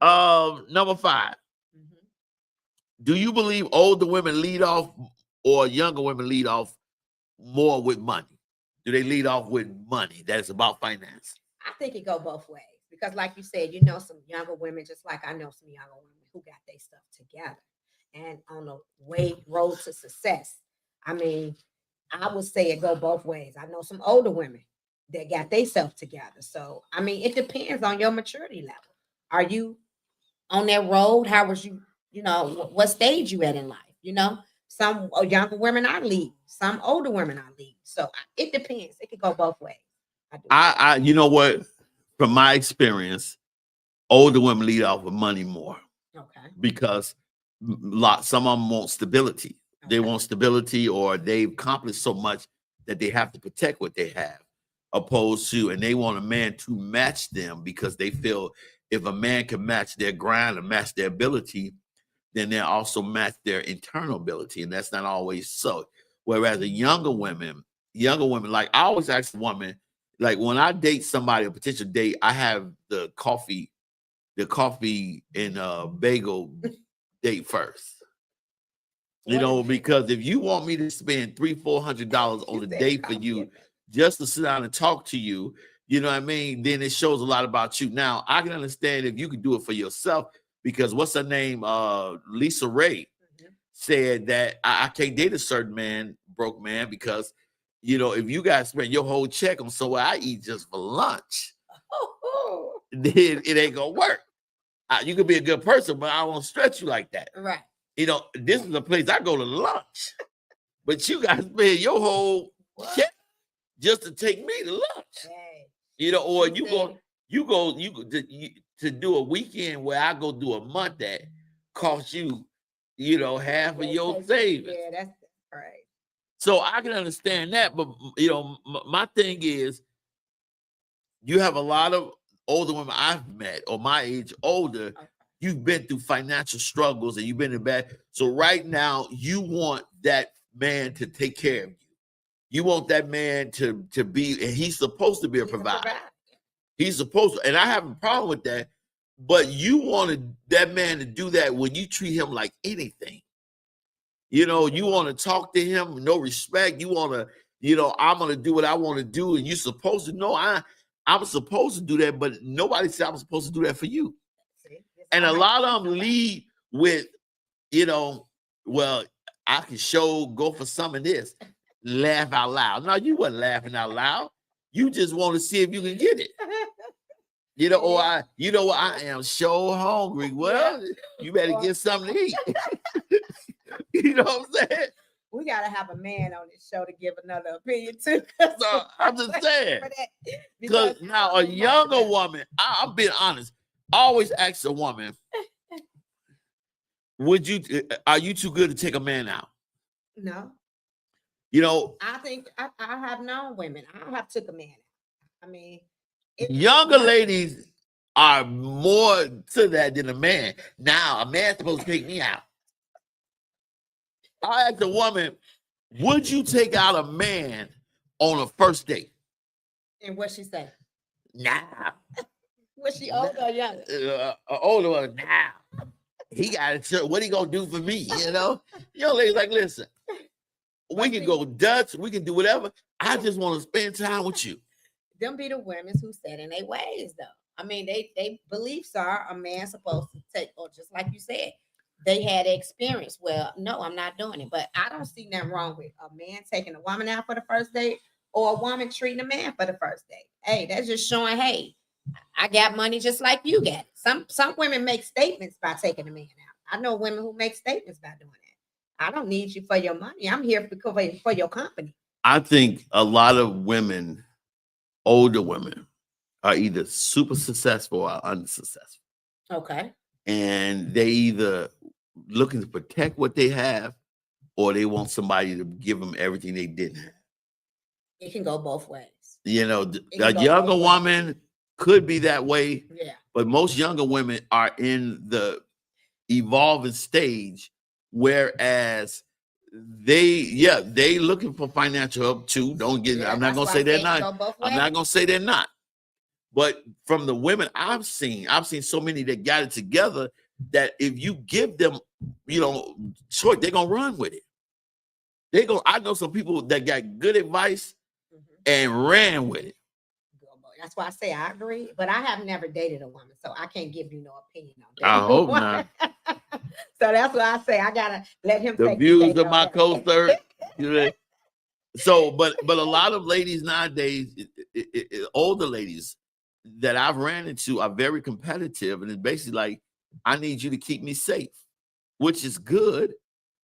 C: Number 5.
A: Mhm.
C: Do you believe older women lead off or younger women lead off more with money? Do they lead off with money? That's about finance.
A: I think it go both ways because, like you said, some younger women, just like I know some younger women who got their stuff together and on the road to success. I mean, I would say it go both ways. I know some older women that got themselves together. So, I mean, it depends on your maturity level. Are you on that road? How was you? What stage you at in life? Some younger women are leading, some older women are leading. So it depends. It could go both ways.
C: I you know what? From my experience, older women lead off with money more
A: Okay.
C: because some of them want stability. They want stability, or they've accomplished so much that they have to protect what they have, opposed to, and they want a man to match them because they feel if a man can match their grind and match their ability, then they'll also match their internal ability, and that's not always so. Whereas the younger women, like I always ask a woman, like when I date somebody, a potential date, I have the coffee and bagel date first. Because if you want me to spend $300-400 on a date for you just to sit down and talk to you, you know what I mean? Then it shows a lot about you. Now, I can understand if you can do it for yourself, because what's her name? Lisa Ray said that I can't date a certain man, broke man, because, if you guys spend your whole check on somewhere I eat just for lunch, then it ain't going to work. You could be a good person, but I won't stretch you like that.
A: Right.
C: This is a place I go to lunch, but you guys spend your whole check just to take me to lunch.
A: Hey.
C: Or you go to do a weekend where I go do a month that costs you, half of your savings.
A: Yeah, that's right.
C: So I can understand that, but my thing is, you have a lot of older women I've met, or my age older. Okay. You've been through financial struggles and you've been in bad. So right now, you want that man to take care of you. You want that man to be, and he's supposed to be a provider. He's supposed to, and I have a problem with that. But you wanted that man to do that when you treat him like anything. You want to talk to him with no respect. You want to, I'm going to do what I want to do, and you're supposed to know I'm supposed to do that, but nobody said I'm supposed to do that for you. And a lot of them lead with, well, I can go for some of this. Laugh out loud. No, you wasn't laughing out loud. You just want to see if you can get it. I am so hungry. Well, you better get something to eat. You know what I'm saying?
A: We got to have a man on this show to give another opinion too.
C: So I'm just saying. Because now a younger woman, I'm being honest, I always ask a woman, are you too good to take a man out?
A: No.
C: I
A: think I have known women. I have took a man out. I mean,
C: younger ladies are more to that than a man. Now, a man's supposed to take me out. I asked a woman, would you take out a man on a first date?
A: And what she say?
C: Nah.
A: Was she older or younger?
C: Older one. Nah. He got it. What he gonna do for me? Young ladies like, listen, we can go Dutch, we can do whatever. I just want to spend time with you.
A: Them be the women who set in their ways, though. I mean, they beliefs are a man supposed to take, or just like you said, they had experience. Well, no, I'm not doing it. But I don't see nothing wrong with a man taking a woman out for the first date, or a woman treating a man for the first date. Hey, that's just showing, hey, I got money just like you got it. Some women make statements by taking a man out. I know women who make statements by doing that. I don't need you for your money. I'm here for your company.
C: I think a lot of women, older women, are either super successful or unsuccessful.
A: Okay.
C: And they either looking to protect what they have, or they want somebody to give them everything they didn't have.
A: It can go both ways.
C: A younger woman could be that way.
A: Yeah.
C: But most younger women are in the evolving stage, whereas they looking for financial help too. Don't get.
A: Yeah,
C: I'm not
A: that's
C: gonna
A: why
C: say
A: I
C: they're
A: say it
C: not.
A: go both
C: I'm
A: ways.
C: not gonna say they're not. But from the women I've seen so many that got it together that if you give them, choice, they're gonna run with it. I know some people that got good advice
A: Mhm.
C: and ran with it.
A: That's why I say I agree, but I have never dated a woman, so I can't give you no opinion on
C: I
A: dating a
C: hope
A: woman.
C: not.
A: So that's why I say I gotta let him
C: The
A: take the
C: views
A: cake
C: of
A: on
C: my
A: that.
C: co-third. So, but a lot of ladies nowadays, older ladies that I've ran into are very competitive, and it's basically like, I need you to keep me safe, which is good,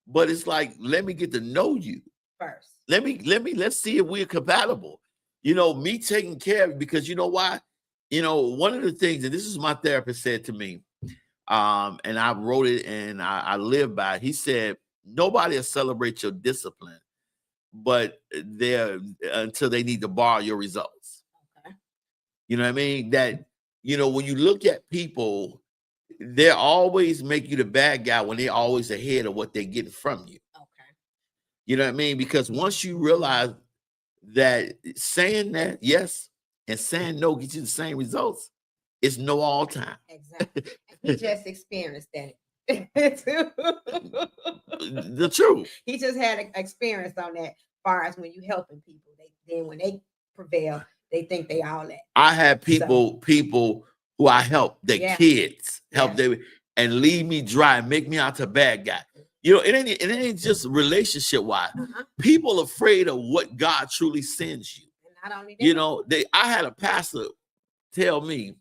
C: but it's like, let me get to know you
A: First.
C: Let's see if we're compatible. Me taking care of you, because you know why? One of the things, and this is my therapist said to me, and I wrote it and I live by it. He said, nobody will celebrate your discipline, but they're until they need to borrow your results.
A: Okay.
C: You know what I mean? That, when you look at people, they always make you the bad guy when they're always ahead of what they're getting from you.
A: Okay.
C: You know what I mean? Because once you realize that saying that yes and saying no gets you the same results, it's no all time.
A: Exactly. He just experienced that.
C: The truth.
A: He just had an experience on that. Far as when you helping people, then when they prevail, they think they all that.
C: I had people who I helped, their kids, help them and leave me dry and make me out to a bad guy. It ain't just relationship wise. People afraid of what God truly sends you.
A: And not only that,
C: I had a pastor tell me,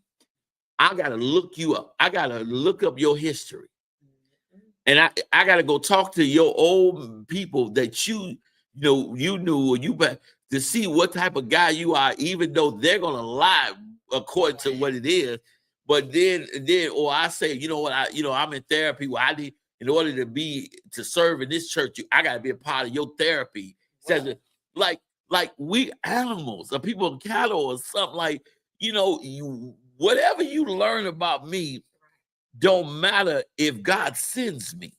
C: I gotta look you up. I gotta look up your history. And I gotta go talk to your old people that you knew or you bet to see what type of guy you are, even though they're gonna lie according to what it is. But then, or I say, you know what, I'm in therapy. Well, I need, in order to serve in this church, I gotta be a part of your therapy. Says like we animals, or people cattle, or something like, whatever you learn about me don't matter if God sends me.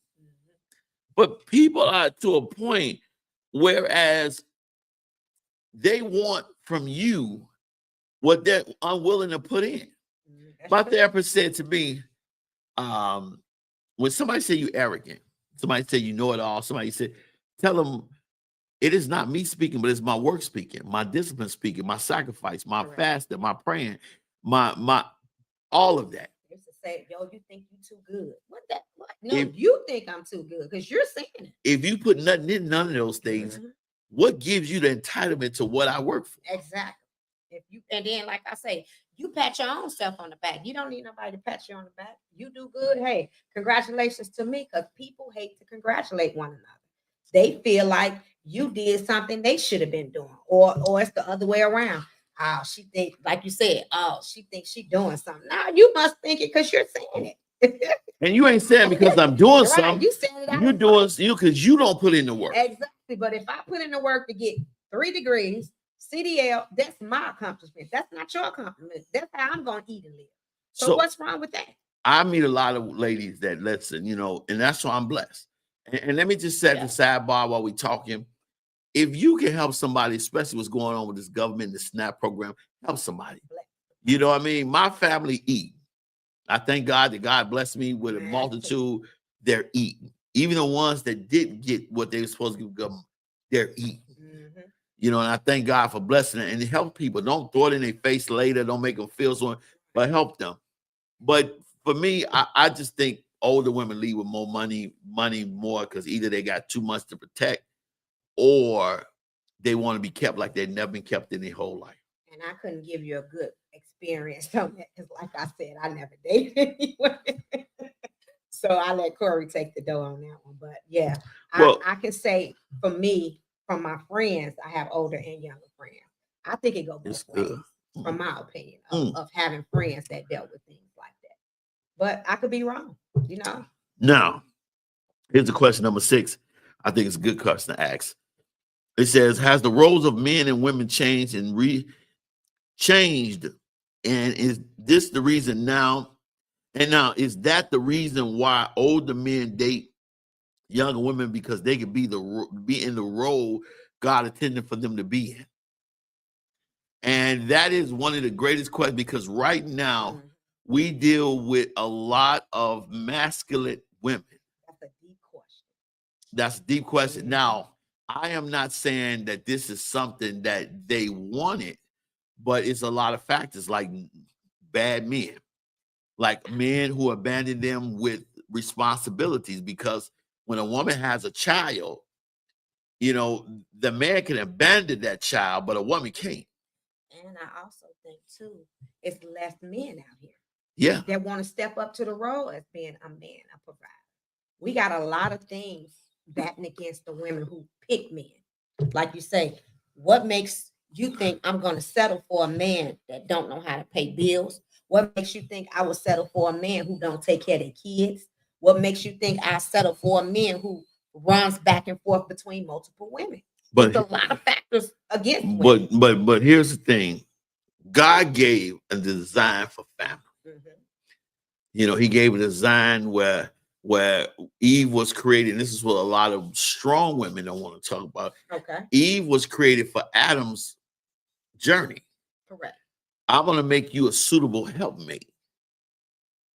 C: But people are to a point whereas they want from you what they're unwilling to put in. My therapist said to me, when somebody say you arrogant, somebody say you know it all, somebody said, tell them it is not me speaking, but it's my work speaking, my discipline speaking, my sacrifice, my fasting, my praying, my all of that.
A: Used to say, yo, you think you too good. What? No, you think I'm too good because you're saying it.
C: If you put nothing in none of those things, what gives you the entitlement to what I work for?
A: Exactly. And then, like I say, you pat your own self on the back. You don't need nobody to pat you on the back. You do good. Hey, congratulations to me, because people hate to congratulate one another. They feel like you did something they should have been doing, or it's the other way around. Oh, she think, like you said, she thinks she doing something. Now you must think it because you're saying it.
C: And you ain't saying because I'm doing
A: Right.
C: something.
A: You saying it.
C: You're doing you because you don't put in the work.
A: Exactly. But if I put in the work to get 3 degrees, CDL, that's my accomplishment. That's not your accomplishment. That's how I'm going to eat and live. So what's wrong with that?
C: I meet a lot of ladies that listen, and that's why I'm blessed. And let me just set the sidebar while we're talking. If you can help somebody, especially what's going on with this government, the SNAP program, help somebody. You know what I mean? My family eat. I thank God that God blessed me with a multitude. They're eating. Even the ones that didn't get what they were supposed to give government, they're eating. And I thank God for blessing them and help people. Don't throw it in their face later. Don't make them feel so, but help them. But for me, I just think older women leave with more money more because either they got too much to protect or they want to be kept like they've never been kept in their whole life.
A: And I couldn't give you a good experience on that because, like I said, I never dated anyone. So I let Corey take the dough on that one. But yeah, I can say for me, from my friends, I have older and younger friends. I think it goes both ways, from my opinion, of having friends that dealt with things like that. But I could be wrong,
C: Now, here's the question number 6. I think it's a good question to ask. It says, has the roles of men and women changed and changed? And is this the reason now? And now, is that the reason why older men date younger women because they could be in the role God intended for them to be in. And that is one of the greatest questions, because right now we deal with a lot of masculine women.
A: That's a deep question.
C: That's a deep question. Now, I am not saying that this is something that they wanted, but it's a lot of factors, like bad men, like men who abandon them with responsibilities. Because when a woman has a child, you know, the man can abandon that child, but a woman can't.
A: And I also think too, it's less men out here.
C: Yeah.
A: That want to step up to the role as being a man, a provider. We got a lot of things batting against the women who pick men. Like you say, what makes you think I'm going to settle for a man that don't know how to pay bills? What makes you think I will settle for a man who don't take care of their kids? What makes you think I settle for a man who runs back and forth between multiple women?
C: But
A: There's a lot of factors against women.
C: But here's the thing. God gave a design for family. You know, he gave a design where Eve was created. And this is what a lot of strong women don't want to talk about.
A: Okay.
C: Eve was created for Adam's journey.
A: Correct.
C: I'm going to make you a suitable helpmate.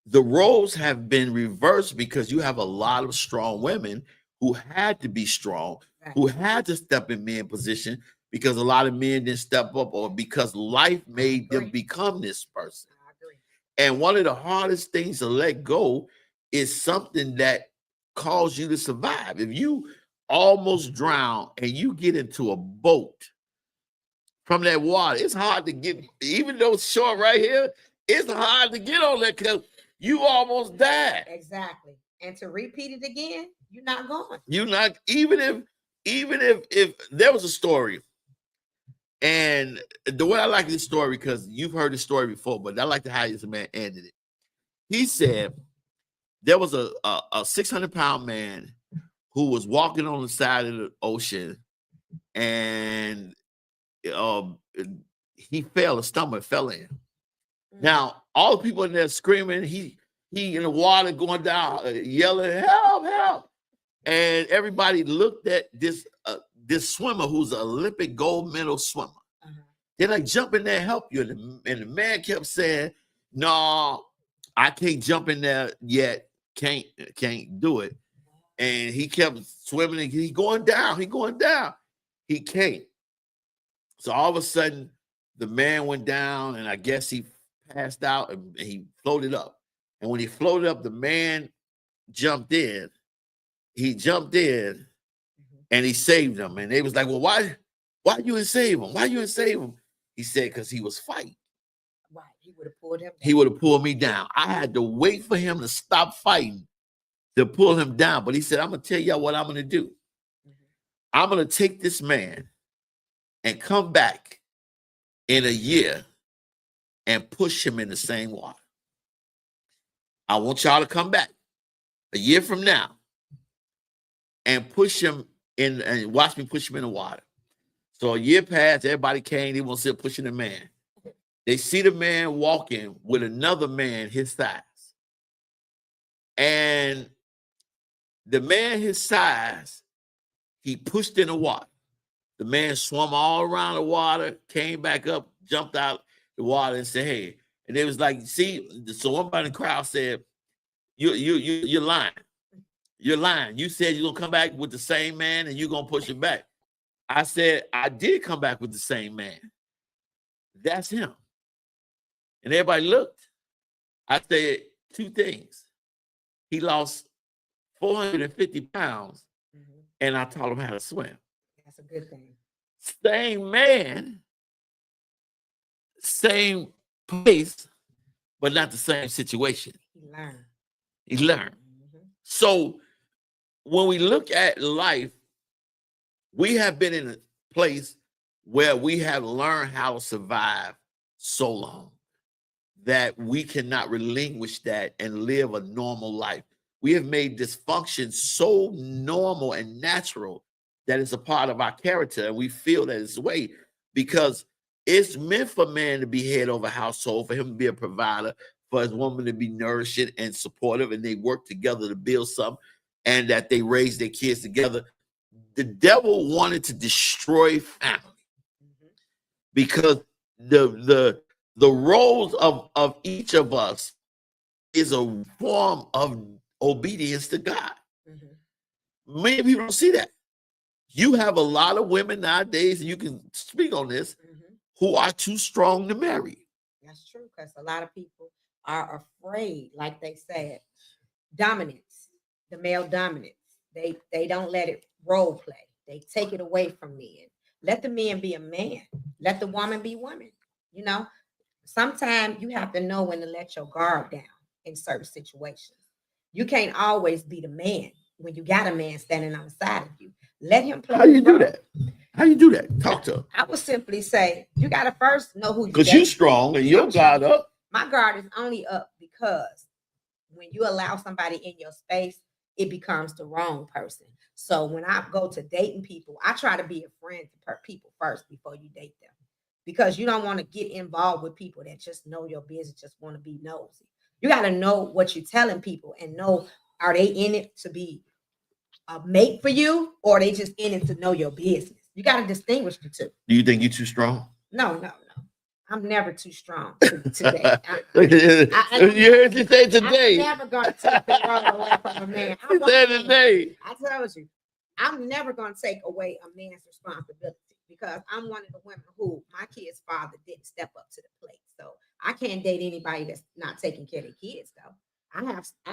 C: The roles have been reversed because you have a lot of strong women who had to be strong, who had to step in man position, because a lot of men didn't step up, or because life made them become this person.
A: I agree.
C: And one of the hardest things to let go is something that caused you to survive. If you almost drown and you get into a boat from that water, it's hard to get, even though it's short right here, it's hard to get on that because you almost died.
A: Exactly. And to repeat it again, you're not going.
C: You're not, even if there was a story, and the way I like this story, because you've heard the story before, but I like to how this man ended it. He said there was a 600-pound man who was walking on the side of the ocean, and he fell, his stomach fell in. Now, all the people in there screaming, he in the water going down, yelling, help, help. And everybody looked at this swimmer who's an Olympic gold medal swimmer. They're like, jump in there and help you. And the man kept saying, no, I can't jump in there yet. Can't do it. And he kept swimming, and he's going down. He can't. So all of a sudden, the man went down, and I guess he passed out, and he floated up. And when he floated up, the man jumped in. He jumped in, and he saved him. And they was like, well, why you didn't save him? Why you didn't save him? He said, because he was fighting.
A: Right. He would have pulled him down.
C: He would have pulled me down. I had to wait for him to stop fighting to pull him down. But he said, I'm going to tell y'all what I'm going to do. I'm going to take this man and come back in a year and push him in the same water. I want y'all to come back a year from now and push him in, and watch me push him in the water. So a year passed, everybody came, they want to sit pushing the man. They see the man walking with another man his size. And the man his size, he pushed in the water. The man swam all around the water, came back up, jumped out the water and said, hey. And it was like, see, so one by the crowd said, you're lying. You're lying. You said you're going to come back with the same man and you're going to push him back. I said, I did come back with the same man. That's him. And everybody looked. I said two things. He lost 450 pounds, and I taught him how to swim.
A: That's a good thing.
C: Same man, same place, but not the same situation. He learned. So when we look at life, we have been in a place where we have learned how to survive so long that we cannot relinquish that and live a normal life. We have made dysfunction so normal and natural that it's a part of our character, and we feel that it's the way, because it's meant for man to be head over household, for him to be a provider, for his woman to be nourishing and supportive, and they work together to build something. and that they raised their kids together. The devil wanted to destroy family because the roles of each of us is a form of obedience to God. Many people don't see that. You have a lot of women nowadays, and you can speak on this, who are too strong to marry.
A: That's true, because a lot of people are afraid, like they said, dominance, the male dominance. They don't let it role play. They take it away from men. Let the man be a man. Let the woman be woman. You know, sometimes you have to know when to let your guard down in certain situations. You can't always be the man when you got a man standing on the side of you. Let him play.
C: How do you
A: his
C: do
A: role.
C: that? How you do that? Talk to him.
A: I would simply say you got to first know who you
C: Because you're strong and your guard up.
A: My guard is only up because when you allow somebody in your space, it becomes the wrong person. So when I go to dating people, I try to be a friend to people first before you date them, because you don't want to get involved with people that just know your business, just want to be nosy. You got to know what you're telling people and know, are they in it to be a mate for you, or are they just in it to know your business? You got to distinguish the two.
C: Do you think you're too strong?
A: No. I'm never too strong today.
C: You heard you say today.
A: I'm never going to take the role away from a man.
C: You said today.
A: I told you, I'm never going to take away a man's responsibility, because I'm one of the women who my kid's father didn't step up to the plate. So I can't date anybody that's not taking care of their kids, though. I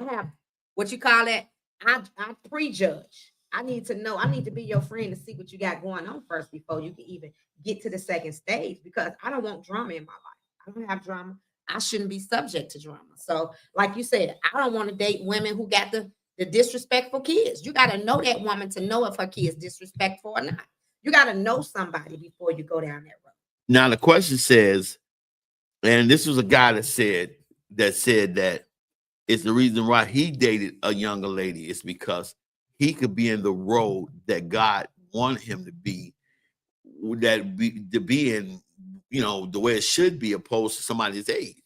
A: have what you call it. I prejudge. I need to know. I need to be your friend to see what you got going on first before you can even get to the second stage, because I don't want drama in my life. I don't have drama. I shouldn't be subject to drama. So, like you said, I don't want to date women who got the disrespectful kids. You got to know that woman to know if her kid's disrespectful or not. You got to know somebody before you go down that road.
C: Now the question says, and this was a guy that said that it's the reason why he dated a younger lady is because he could be in the role that God wanted him to be in, the way it should be, opposed to somebody's age.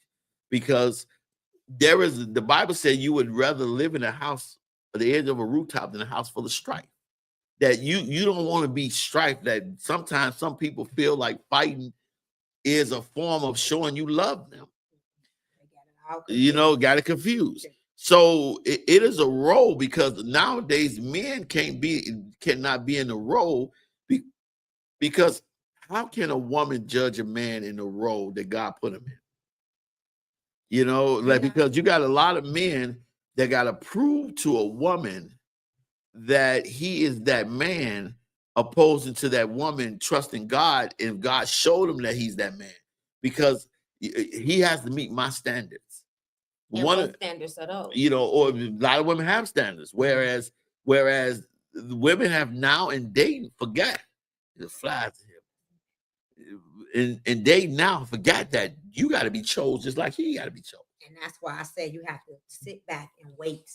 C: Because the Bible said you would rather live in a house at the edge of a rooftop than a house full of strife. That you don't want to be strife. That sometimes some people feel like fighting is a form of showing you love them. Got it confused. So it is a role, because nowadays men cannot be in the role because how can a woman judge a man in the role that God put him in? Because you got a lot of men that got to prove to a woman that he is that man, opposing to that woman trusting God, and God showed him that he's that man, because he has to meet my standards.
A: And what standards are those?
C: Or a lot of women have standards, whereas women have now in dating forgot the fly to him. And they now forgot that you got to be chose just like he got to be chose.
A: And that's why I say you have to sit back and wait.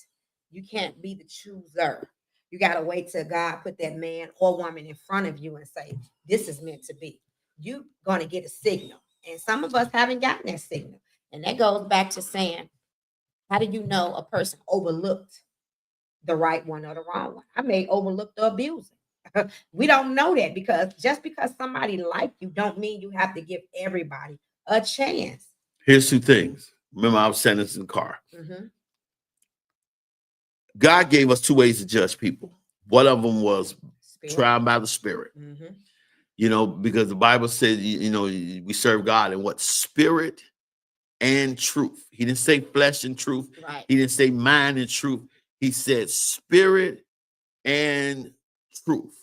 A: You can't be the chooser. You got to wait till God put that man or woman in front of you and say, this is meant to be. You're going to get a signal. And some of us haven't gotten that signal. And that goes back to saying, how do you know a person overlooked the right one or the wrong one? I may overlook the abuser. We don't know that, because just because somebody like you don't mean you have to give everybody a chance.
C: Here's two things. Remember, I was saying this in the car. God gave us two ways to judge people. One of them was tried by the Spirit. Because the Bible says, we serve God in what? Spirit and truth. He didn't say flesh and truth.
A: Right.
C: He didn't say mind and truth. He said spirit and truth.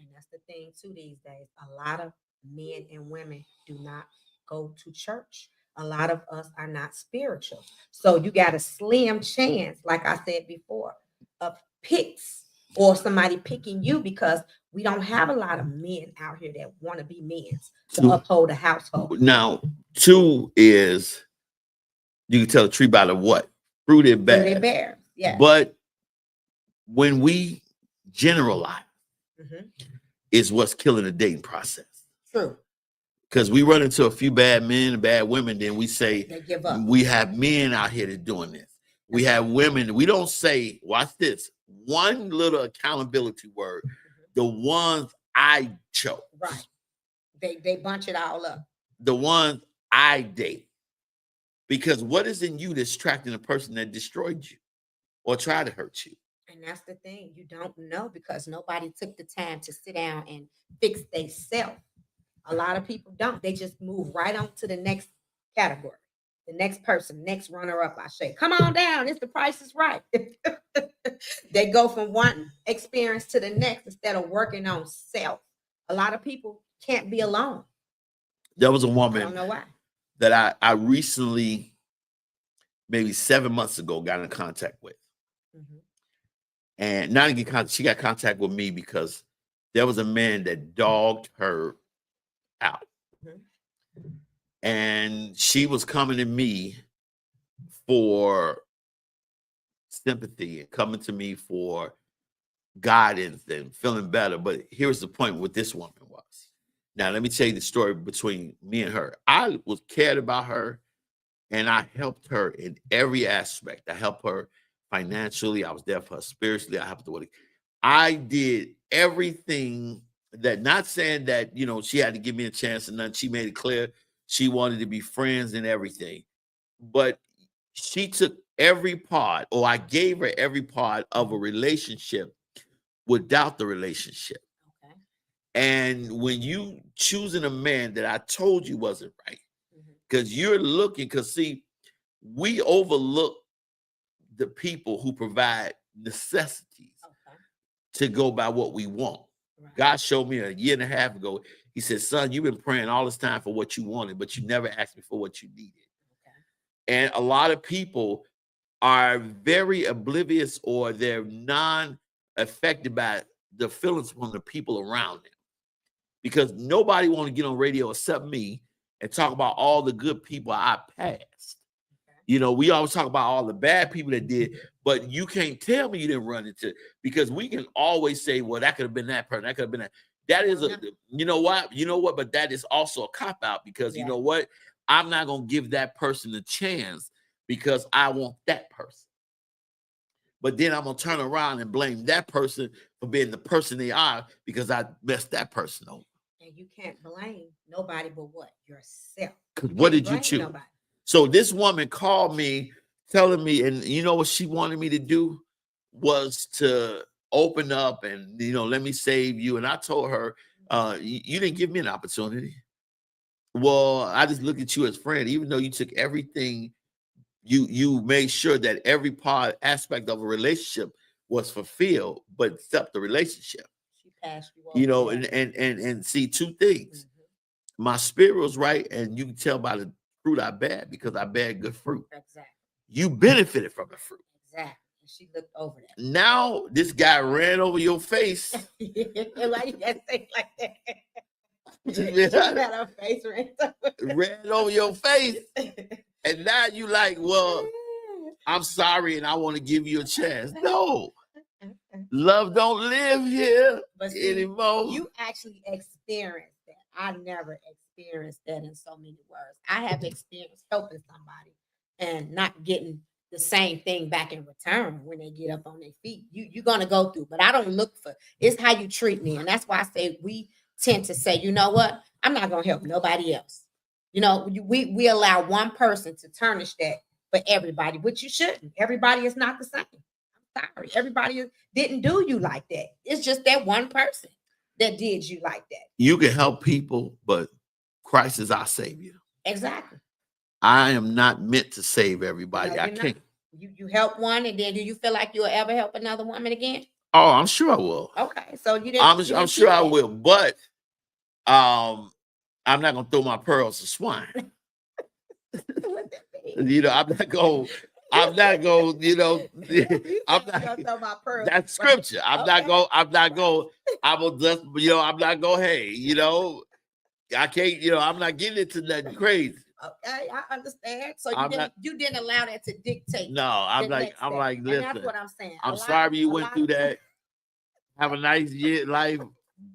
A: And that's the thing too these days. A lot of men and women do not go to church. A lot of us are not spiritual. So you got a slim chance, like I said before, of picks or somebody picking you, because we don't have a lot of men out here that want to be men to uphold a household.
C: Now, two is you can tell a tree by the what? Fruit it bears.
A: Fruit it bears. Yeah.
C: But when we generalize, is what's killing the dating process.
A: True.
C: Because we run into a few bad men and bad women, then we say
A: they give up.
C: We have men out here that's doing this. We have women. We don't say, watch this. one little accountability word, the ones I chose.
A: Right. They bunch it all up.
C: The ones I date. Because what is in you that's attracting a person that destroyed you or tried to hurt you?
A: And that's the thing. You don't know because nobody took the time to sit down and fix themselves. A lot of people don't. They just move right on to the next category. The next person, next runner up, I say, come on down. It's the Price is Right. They go from one experience to the next instead of working on self. A lot of people can't be alone.
C: There was a
A: I
C: woman
A: don't know why.
C: that I recently, maybe 7 months ago, got in contact with.
A: Mhm.
C: And not to get contact, she got contact with me because there was a man that dogged her out.
A: Mhm.
C: And she was coming to me for sympathy and coming to me for guidance and feeling better. But here's the point with this woman was. Now, let me tell you the story between me and her. I was cared about her and I helped her in every aspect. I helped her financially. I was there for her spiritually. I helped her with it. I did everything that, not saying that, you know, she had to give me a chance and none. She made it clear she wanted to be friends and everything. But she took every part, or I gave her every part of a relationship without the relationship.
A: Okay.
C: And when you choosing a man that I told you wasn't right,
A: Mhm.
C: because you're looking, because see, we overlook the people who provide necessities
A: Okay.
C: to go by what we want.
A: Right.
C: God showed me a year and a half ago. He said, son, you've been praying all this time for what you wanted, but you never asked me for what you needed.
A: Okay.
C: And a lot of people are very oblivious, or they're non-affected by the feelings from the people around them. Because nobody want to get on radio except me and talk about all the good people I passed.
A: Okay.
C: You know, we always talk about all the bad people that did, but you can't tell me you didn't run into, because we can always say, well, that could have been that person, that could have been that. That is a, you know what? You know what? But that is also a cop-out, because you
A: Yeah.
C: know what? I'm not going to give that person a chance because I want that person. But then I'm going to turn around and blame that person for being the person they are because I messed that person over.
A: And you can't blame nobody but what? Yourself.
C: Because
A: You
C: what
A: can't
C: did you
A: blame
C: choose?
A: nobody.
C: So this woman called me telling me, and you know what she wanted me to do was to open up and, you know, let me save you. And I told her, you didn't give me an opportunity. Well, I just look at you as friend, even though you took everything, you made sure that every part aspect of a relationship was fulfilled, but except the relationship.
A: She passed you over.
C: You know,
A: Yeah.
C: and see two things.
A: Mhm.
C: My spirit was right, and you can tell by the fruit I bear, because I bear good fruit.
A: Exactly.
C: You benefited from the fruit.
A: Exactly. And she looked over that.
C: Now this guy ran over your face.
A: Why you gotta say it like that? She had her face
C: Ran over your face, and now you like, well, I'm sorry, and I want to give you a chance. No, love don't live here
A: But see,
C: anymore.
A: you actually experienced that. I never experienced that in so many words. I have experienced helping somebody and not getting the same thing back in return when they get up on their feet. You're gonna go through, but I don't look for, it's how you treat me. And that's why I say we tend to say, you know what? I'm not gonna help nobody else. You know, we allow one person to tarnish that for everybody, which you shouldn't. Everybody is not the same. I'm sorry. Everybody didn't do you like that. It's just that one person that did you like that.
C: You can help people, but Christ is our savior.
A: Exactly.
C: I am not meant to save everybody.
A: No,
C: I
A: you're not.
C: can't.
A: You help one, and then do you feel like you'll ever help another woman again?
C: Oh, I'm sure I will.
A: Okay, so you didn't.
C: I'm sure I will, but I'm not gonna throw my pearls to swine. You know, I'm not going, you know, I'm not, that's scripture. I'm not going, I will just, you know, I'm not going, hey, you know, I can't, you know, I'm not getting into nothing crazy.
A: Okay, I understand. So you didn't allow that to dictate.
C: No, I'm like, listen,
A: and that's what I'm saying.
C: I'm sorry you went through that. Have a nice year, life.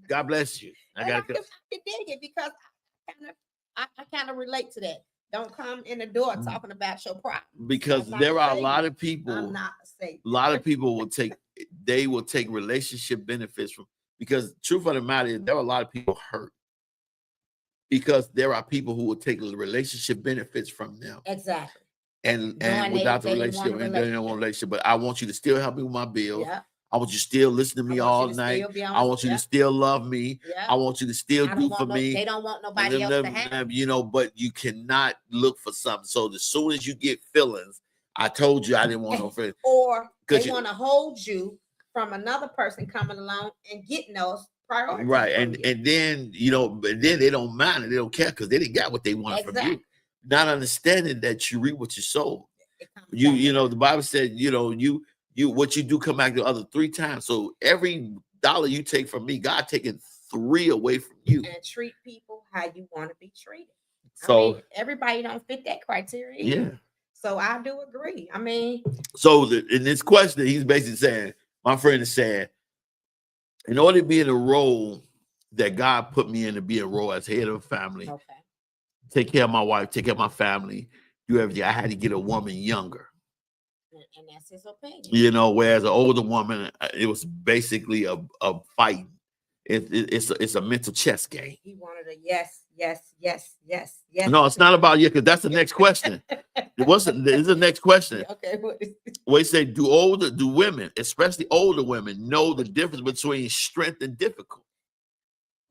C: God bless you.
A: I can dig it because I kind of relate to that. Don't come in the door talking about your problem.
C: because
A: I'm not
C: there are a
A: Satan.
C: lot of
A: I'm
C: people.
A: not a Satan.
C: A lot of people will take relationship benefits from, because truth of the matter is there are a lot of people hurt because there are people who will take relationship benefits from them.
A: Exactly.
C: And
A: Knowing
C: without the
A: they didn't want
C: relationship,
A: a
C: and they don't want a relationship. But I want you to still help me with my bills.
A: Yeah.
C: I want you to still listen to me
A: I want
C: all
A: you to
C: night.
A: still be on
C: I want you to still love me.
A: Yeah.
C: I want you to still
A: I
C: do
A: don't
C: for
A: want
C: me.
A: they don't want nobody else to have.
C: You know, but you cannot look for something. So as soon as you get feelings, I told you I didn't want no friends.
A: Or they
C: 'Cause
A: want to hold you from another person coming along and getting those priorities.
C: Right.
A: from you.
C: And then, you know, but then they don't mind it. They don't care because they didn't got what they wanted from you.
A: Exactly.
C: Not understanding that you reap what you sow.
A: It comes
C: You
A: back
C: know,
A: around.
C: the Bible said, you know, you what you do come back the other 3 times. So every dollar you take from me, God taking 3 away from you.
A: And treat people how you want to be treated.
C: So
A: I mean, everybody don't fit that criteria.
C: yeah.
A: either. So I do agree. I mean,
C: So in this question, he's basically saying, my friend is saying, in order to be in the role that God put me in, to be a role as head of a family,
A: okay.
C: take care of my wife, take care of my family, do everything, I had to get a woman younger.
A: And that's his opinion.
C: You know, whereas an older woman, it was basically a fight. It's a mental chess game.
A: He wanted a yes.
C: No, it's not about you, because that's the next question. This is the next question.
A: Okay. What is
C: Where you say, do women, especially older women, know the difference between strength and difficult?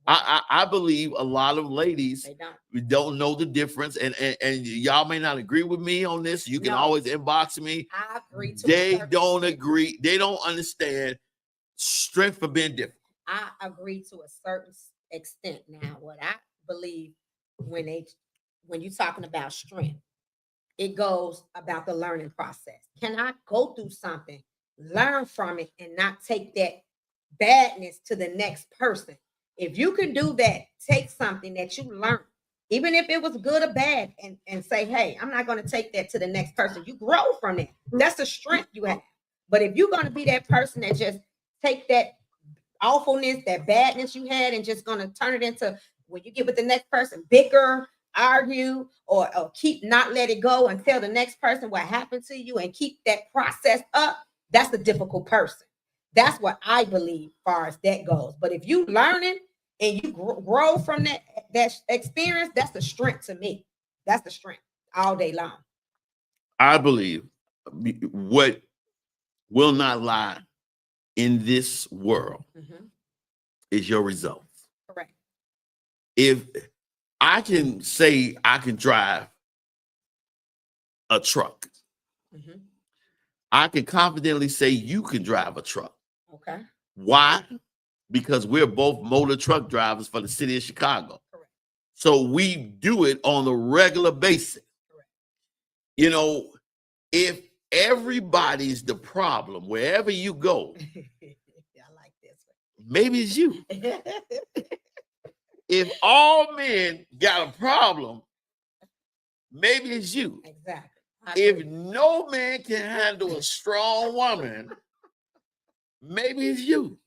C: I believe a lot of ladies
A: they
C: don't know the difference, and y'all may not agree with me on this. You can
A: No.
C: always inbox me.
A: I agree to
C: They
A: a certain
C: don't
A: extent.
C: agree. They don't understand strength for being difficult.
A: I agree to a certain extent. Now, what I believe when you're talking about strength, it goes about the learning process. Can I go through something, learn from it, and not take that badness to the next person? If you can do that, take something that you learned, even if it was good or bad, and say, hey, I'm not going to take that to the next person. You grow from that. That's the strength you have. But if you're going to be that person that just take that awfulness, that badness you had, and just going to turn it into, when you get with the next person, bicker, argue, or keep not let it go and tell the next person what happened to you and keep that process up, that's the difficult person. That's what I believe as far as that goes. But if you learning and you grow from that experience, that's the strength to me. That's the strength all day long.
C: I believe what will not lie in this world is your results.
A: Correct.
C: If I can say I can drive a truck, I can confidently say you can drive a truck.
A: Okay.
C: Why? Because we're both motor truck drivers for the city of Chicago.
A: Correct.
C: So we do it on a regular basis.
A: Correct.
C: You know, if everybody's the problem wherever you go,
A: I like this one.
C: maybe it's you. If all men got a problem, maybe it's you.
A: Exactly.
C: If no man can handle a strong woman, maybe it's you.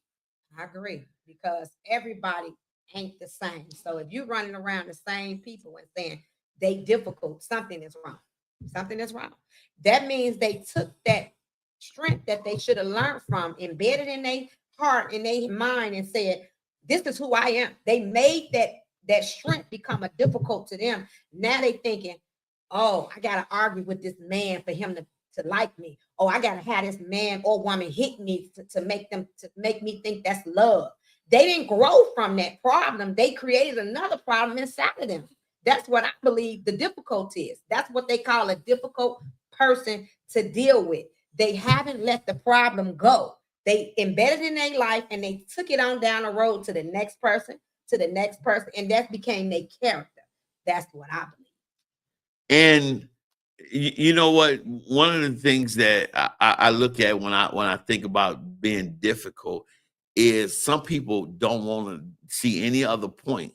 A: I agree, because everybody ain't the same. So if you're running around the same people and saying they difficult, something is wrong. Something is wrong. That means they took that strength that they should have learned from, embedded in their heart, in their mind, and said, this is who I am. They made that strength become a difficult to them. Now they thinking, oh, I gotta argue with this man for him to like me. Oh, I gotta have this man or woman hit me to make me think that's love. They didn't grow from that problem. They created another problem inside of them. That's what I believe the difficulty is. That's what they call a difficult person to deal with. They haven't let the problem go. They embedded in their life and they took it on down the road to the next person, and that became their character. That's what I believe.
C: And you know what? One of the things that I look at when I think about being difficult is some people don't want to see any other point.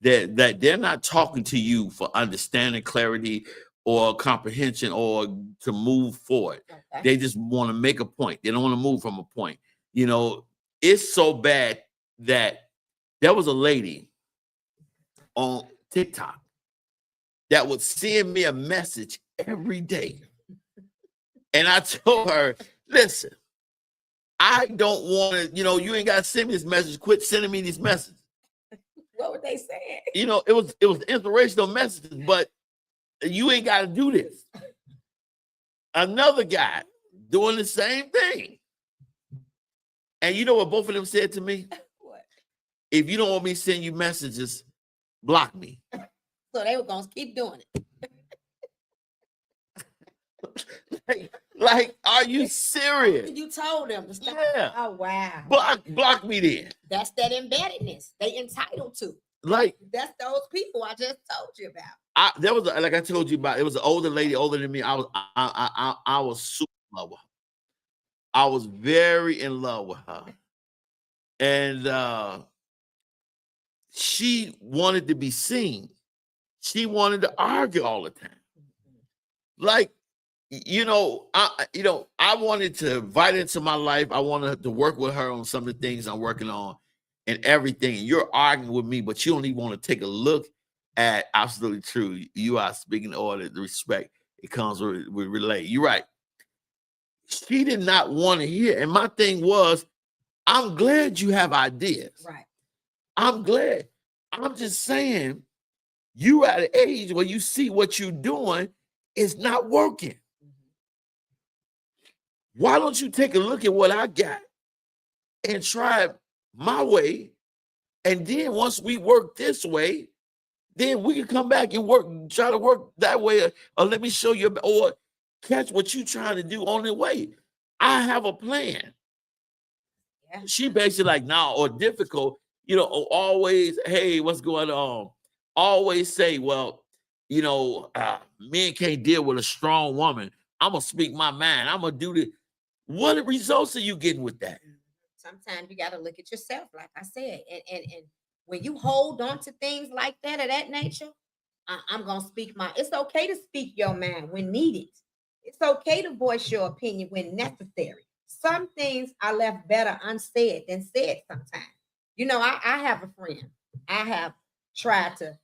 C: That they're not talking to you for understanding, clarity, or comprehension, or to move forward.
A: Okay.
C: They just want to make a point. They don't want to move from a point. You know, it's so bad that there was a lady on TikTok. that would send me a message every day. And I told her, listen, I don't want to, you ain't got to send me this message. Quit sending me these messages.
A: What were they saying?
C: It was inspirational messages, but you ain't got to do this. Another guy doing the same thing. And you know what both of them said to me?
A: What?
C: If you don't want me to send you messages, block me.
A: So they were going to keep doing it.
C: like, are you serious?
A: You told them to stop.
C: Yeah.
A: Oh, wow.
C: Block me then.
A: That's that embeddedness. They entitled to.
C: Like,
A: that's those people I just told you about.
C: There was like I told you about. It was an older lady, older than me. I was super in love with her. I was very in love with her, and she wanted to be seen. She wanted to argue all the time. Like, I wanted to invite her into my life. I wanted to work with her on some of the things I'm working on and everything. And you're arguing with me, but you don't even want to take a look at absolutely true. You are speaking order, the respect. It comes with relay. You're right. She did not want to hear. And my thing was, I'm glad you have ideas.
A: Right.
C: I'm glad. I'm just saying, you at an age where you see what you're doing is not working. Why don't you take a look at what I got and try it my way? And then once we work this way, then we can come back and try to work that way. Or let me show you, or catch what you're trying to do on the way. I have a plan.
A: Yeah.
C: She basically like, nah, or difficult, always, hey, what's going on? Always say, well, men can't deal with a strong woman. I'm going to speak my mind. I'm going to do this. What results are you getting with that?
A: Sometimes you got to look at yourself, like I said. And when you hold on to things like that of that nature, I'm going to speak it's okay to speak your mind when needed. It's okay to voice your opinion when necessary. Some things are left better unsaid than said sometimes. I have a friend. I have tried to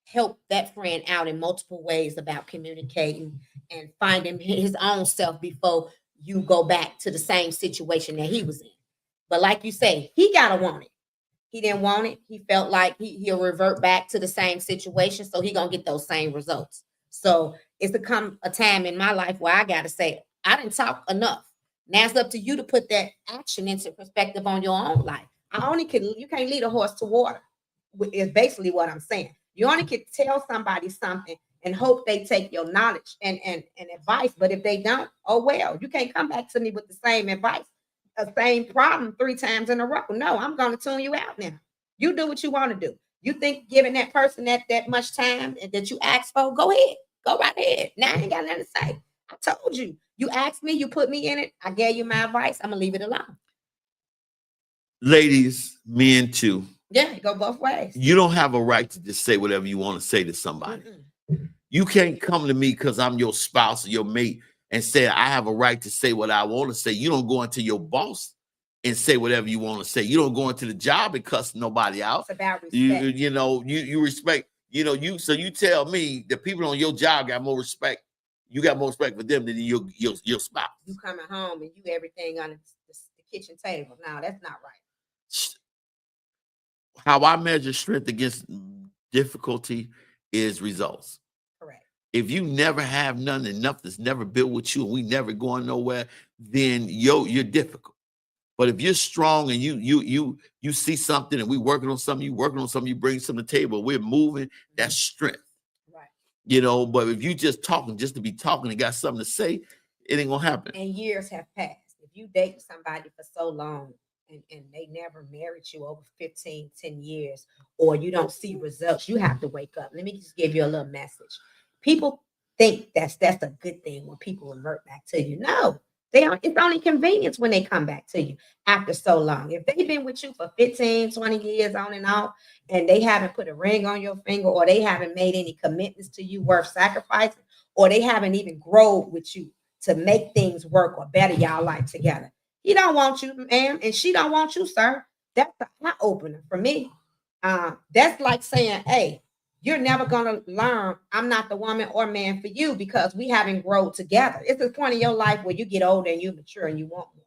A: help that friend out in multiple ways about communicating and finding his own self before you go back to the same situation that he was in. But like you say, he gotta want it. He didn't want it. He felt like he'll revert back to the same situation, so he gonna get those same results. So it's come a time in my life where I gotta say, I didn't talk enough. Now it's up to you to put that action into perspective on your own life. You can't lead a horse to water. Is basically what I'm saying. You only can tell somebody something and hope they take your knowledge and advice. But if they don't, oh well, you can't come back to me with the same advice, the same problem 3 times in a row. No, I'm going to tune you out now. You do what you want to do. You think giving that person that much time that you asked for, go ahead. Go right ahead. Now I ain't got nothing to say. I told you. You asked me, you put me in it. I gave you my advice. I'm going to leave it alone.
C: Ladies, men too.
A: Yeah, it go both ways.
C: You don't have a right to just say whatever you want to say to somebody. You can't come to me because I'm your spouse or your mate and say I have a right to say what I want to say. You don't go into your boss and say whatever you want to say. You don't go into the job and cuss nobody out.
A: It's about respect.
C: You respect. So you tell me the people on your job got more respect. You got more respect for them than your spouse.
A: You coming home and you everything on the kitchen table. No, that's not right.
C: How I measure strength against difficulty is results.
A: Correct.
C: If you never have none and nothing's never built with you and we never going nowhere, then you're difficult. But if you're strong and you see something and we working on something, you bring something to the table, we're moving, that's strength.
A: Right.
C: But if you just talking just to be talking and got something to say, it ain't gonna happen.
A: And years have passed. If you date somebody for so long and they never married you over 10 years, or you don't see results, you have to wake up. Let me just give you a little message. People think that's a good thing when people revert back to you. No, they don't. It's only convenience when they come back to you after so long. If they've been with you for 15, 20 years on and off, and they haven't put a ring on your finger, or they haven't made any commitments to you worth sacrificing, or they haven't even grown with you to make things work or better y'all life together. He don't want you, ma'am, and she don't want you, sir. That's an eye opener for me. That's like saying, hey, you're never gonna learn I'm not the woman or man for you because we haven't grown together. It's a point in your life where you get older and you mature and you want more.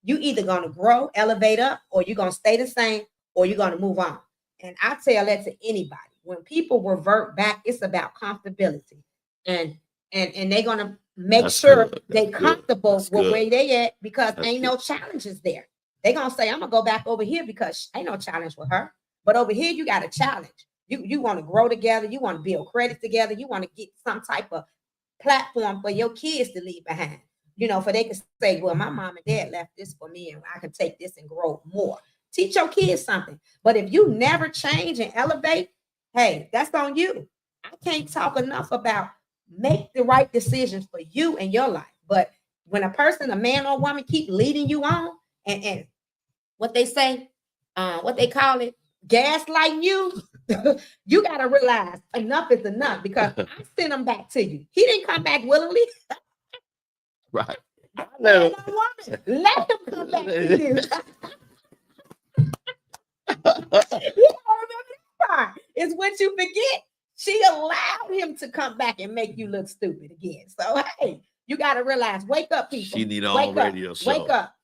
A: You either gonna grow, elevate up, or you're gonna stay the same, or you're gonna move on. And I tell that to anybody. When people revert back, it's about comfortability. And they're gonna make
C: That's
A: sure
C: good.
A: they
C: That's good.
A: comfortable
C: That's
A: with
C: good.
A: where they at because
C: That's
A: ain't
C: good.
A: no challenges there. They're gonna say, I'm gonna go back over here because ain't no challenge with her. But over here, you got a challenge. You want to grow together, you want to build credit together, you want to get some type of platform for your kids to leave behind. For they can say, well, my mom and dad left this for me, and I can take this and grow more. Teach your kids something. But if you never change and elevate, hey, that's on you. I can't talk enough about make the right decisions for you and your life. But when a person, a man or woman, keep leading you on and what they say, what they call it, gaslighting you, you got to realize enough is enough because I sent him back to you. He didn't come back willingly.
C: Right.
A: Man or woman, let him come back to you. You don't remember that part. It's what you forget. She allowed him to come back and make you look stupid again. So hey, you got to realize, wake up, people.
C: She need her
A: wake
C: own
A: up,
C: radio show.
A: Wake up.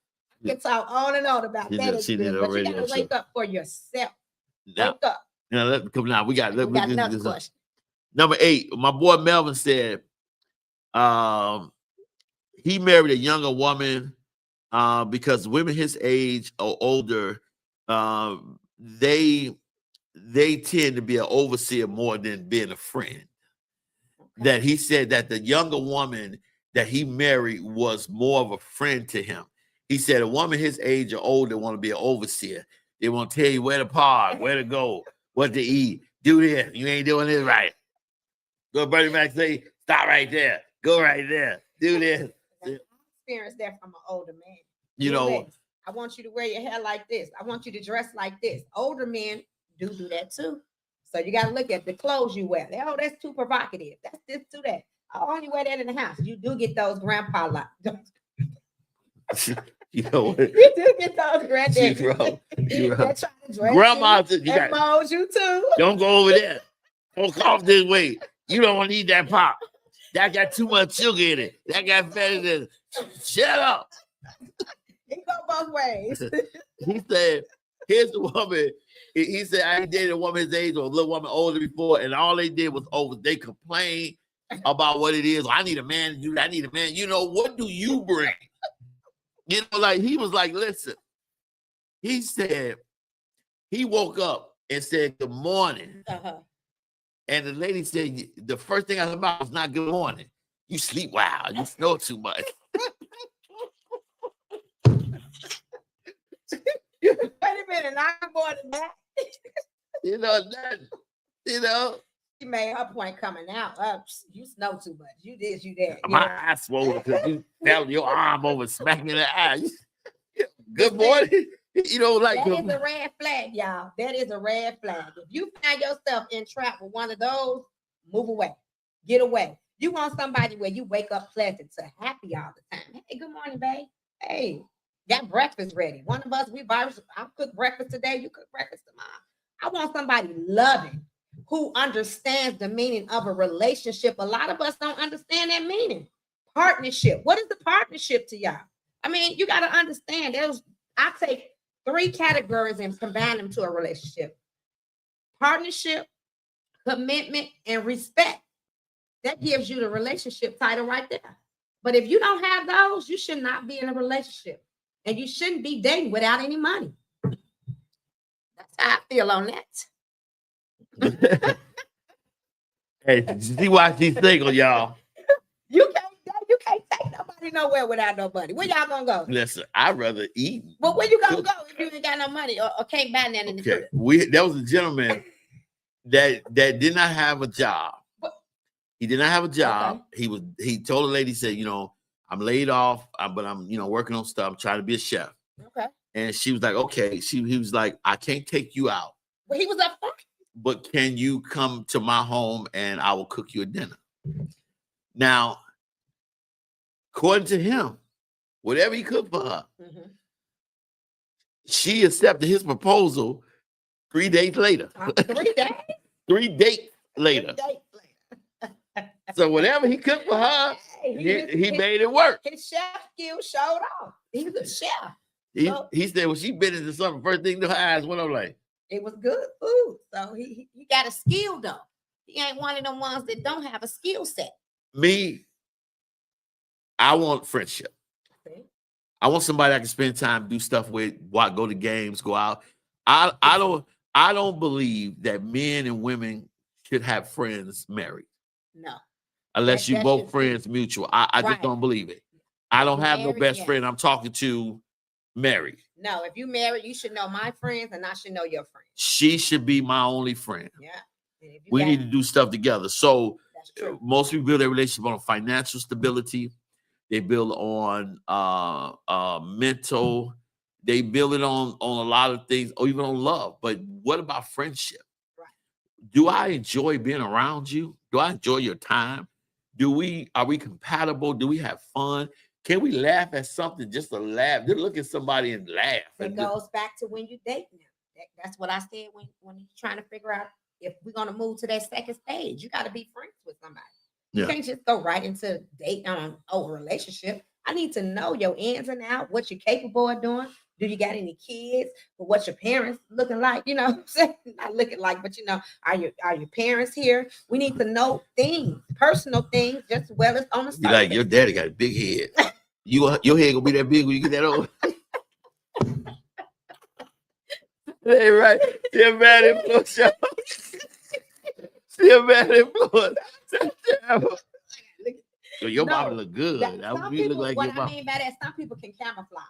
A: I can talk on and on about
C: She
A: that
C: need- she need
A: experience,
C: her
A: but you got
C: radio
A: to wake
C: show.
A: up for yourself.
C: Now,
A: Wake up.
C: come now. We got
A: Another question.
C: number 8. My boy Melvin said, he married a younger woman because women his age or older, they tend to be an overseer more than being a friend.
A: Okay.
C: That he said that the younger woman that he married was more of a friend to him. He said a woman his age or older want to be an overseer. They want to tell you where to park, where to go, what to eat. Do this. You ain't doing this right. Go Bernie Mac say, stop right there. Go right there. Do this.
A: I experienced that from an older man.
C: You
A: Do
C: know,
A: this. I want you to wear your hair like this. I want you to dress like this. Older men do that too. So you got to look at the clothes you wear. Oh, that's too provocative. That's this, do that. I only wear that in the house. You do get those grandpa locks.
C: you know what?
A: You do get those granddaddies.
C: You wrong.
A: They're trying to dress
C: Grandma,
A: you and mold you too.
C: don't go over there. Don't cough this way. You don't need that pop. That got too much sugar in it. That got fat in it. Shut up.
A: It go both ways.
C: He said, here's the woman. He said, I ain't dated a woman his age or a little woman older before, and all they did was they complained about what it is. I need a man to do that. I need a man. What do you bring? Like he was like, listen. He said, he woke up and said, good morning.
A: Uh-huh.
C: And the lady said, the first thing I heard about was not good morning. You sleep wild. You snore too much.
A: Wait a minute, I'm more than that. She made her point coming out. You snore too much. You this, you that.
C: My eyes swollen because you fell your arm over smacking the eye. Good morning.
A: That is a red flag, y'all. That is a red flag. If you find yourself in trap with one of those, move away. Get away. You want somebody where you wake up pleasant to happy all the time. Hey, good morning, babe. Hey, got breakfast ready. One of us, I cook breakfast today. You cook breakfast tomorrow. I want somebody loving who understands the meaning of a relationship. A lot of us don't understand that meaning. Partnership. What is the partnership to y'all? I mean, you got to understand. I take 3 categories and combine them to a relationship: partnership, commitment, and respect. That gives you the relationship title right there. But if you don't have those, you should not be in a relationship, and you shouldn't be dating without any money. That's how I feel on that.
C: Hey, see why she's single, y'all.
A: You can't take nobody nowhere without no money. Where y'all gonna go?
C: Listen, I'd rather eat.
A: But where you gonna go if you ain't got no money or can't buy nothing in the crib?
C: There was a gentleman that did not have a job. He did not have a job. Okay. He told the lady, said, I'm laid off, but I'm working on stuff. I'm trying to be a chef.
A: Okay.
C: And she was like, okay. He was like, I can't take you out.
A: Well, he was up front.
C: But can you come to my home and I will cook you a dinner? Now, according to him, whatever he cooked for her, she accepted his proposal 3 days later.
A: 3 days?
C: 3 days later.
A: Dates later.
C: So whatever he cooked for her,
A: Hey,
C: he made it work.
A: His chef skills showed off. He's a chef.
C: He said, "Well, she bit into something." First thing, the eyes went up like,
A: it was good food. So he got a skill though. He ain't one of them ones that don't have a skill set.
C: me. I want friendship.
A: Okay.
C: I want somebody I can spend time, do stuff with, go to games, go out. I don't believe that men and women should have friends married.
A: No.
C: Unless you
A: That
C: both
A: should be-
C: friends mutual. I just
A: Right.
C: don't believe it. I don't have no
A: Married,
C: best
A: yes.
C: friend I'm talking to married.
A: No, if you married, you should know my friends and I should know your friends.
C: She should be my only friend.
A: Yeah. And if you
C: We
A: got-
C: need to do stuff together. So
A: That's true.
C: most people build their relationship on financial stability. They build on mental. They build it on a lot of things, or even on love. But what about friendship?
A: Right.
C: Do I enjoy being around you? Do I enjoy your time? Are we compatible? Do we have fun? Can we laugh at something just to laugh? Just look at somebody and laugh.
A: It goes back to when you date them. That's what I said when you're trying to figure out if we're gonna move to that second stage. You got to be friends with somebody. You
C: Yeah.
A: can't just go right into date on a relationship. I need to know your ins and outs, what you're capable of doing. Do you got any kids? Or what your parents looking like? You know what I'm saying? Not looking like, but are your parents here? We need to know things, personal things, just as well as on the
C: Be like,
A: surface.
C: your daddy got a big head. Your head gonna be that big when you get that old. Hey, right. See a bad influence. See a bad influence. Yo, your
A: No,
C: mama look good.
A: Some
C: You look
A: people,
C: like
A: what
C: your
A: I
C: mama.
A: mean by that, some people can camouflage.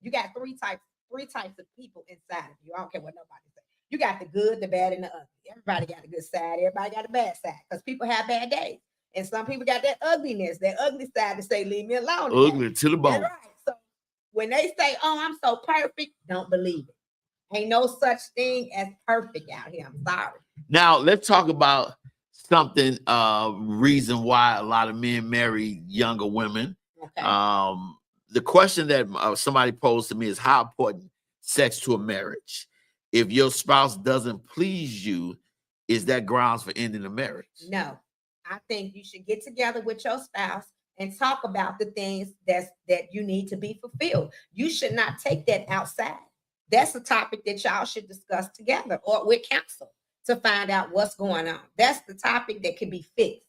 A: You got three types of people inside of you. I don't care what nobody says. You got the good, the bad, and the ugly. Everybody got a good side. Everybody got a bad side because people have bad days. And some people got that ugliness, that ugly side to say, leave me alone.
C: Ugly to the
A: That's
C: bone.
A: right. So when they say, oh, I'm so perfect, don't believe it. Ain't no such thing as perfect out here. I'm sorry.
C: Now let's talk about something. Reason why a lot of men marry younger women.
A: Okay.
C: The question that somebody posed to me is how important sex to a marriage. If your spouse doesn't please you, is that grounds for ending the marriage?
A: No, I think you should get together with your spouse and talk about the things that you need to be fulfilled. You should not take that outside. That's a topic that y'all should discuss together or with counsel to find out what's going on. That's the topic that can be fixed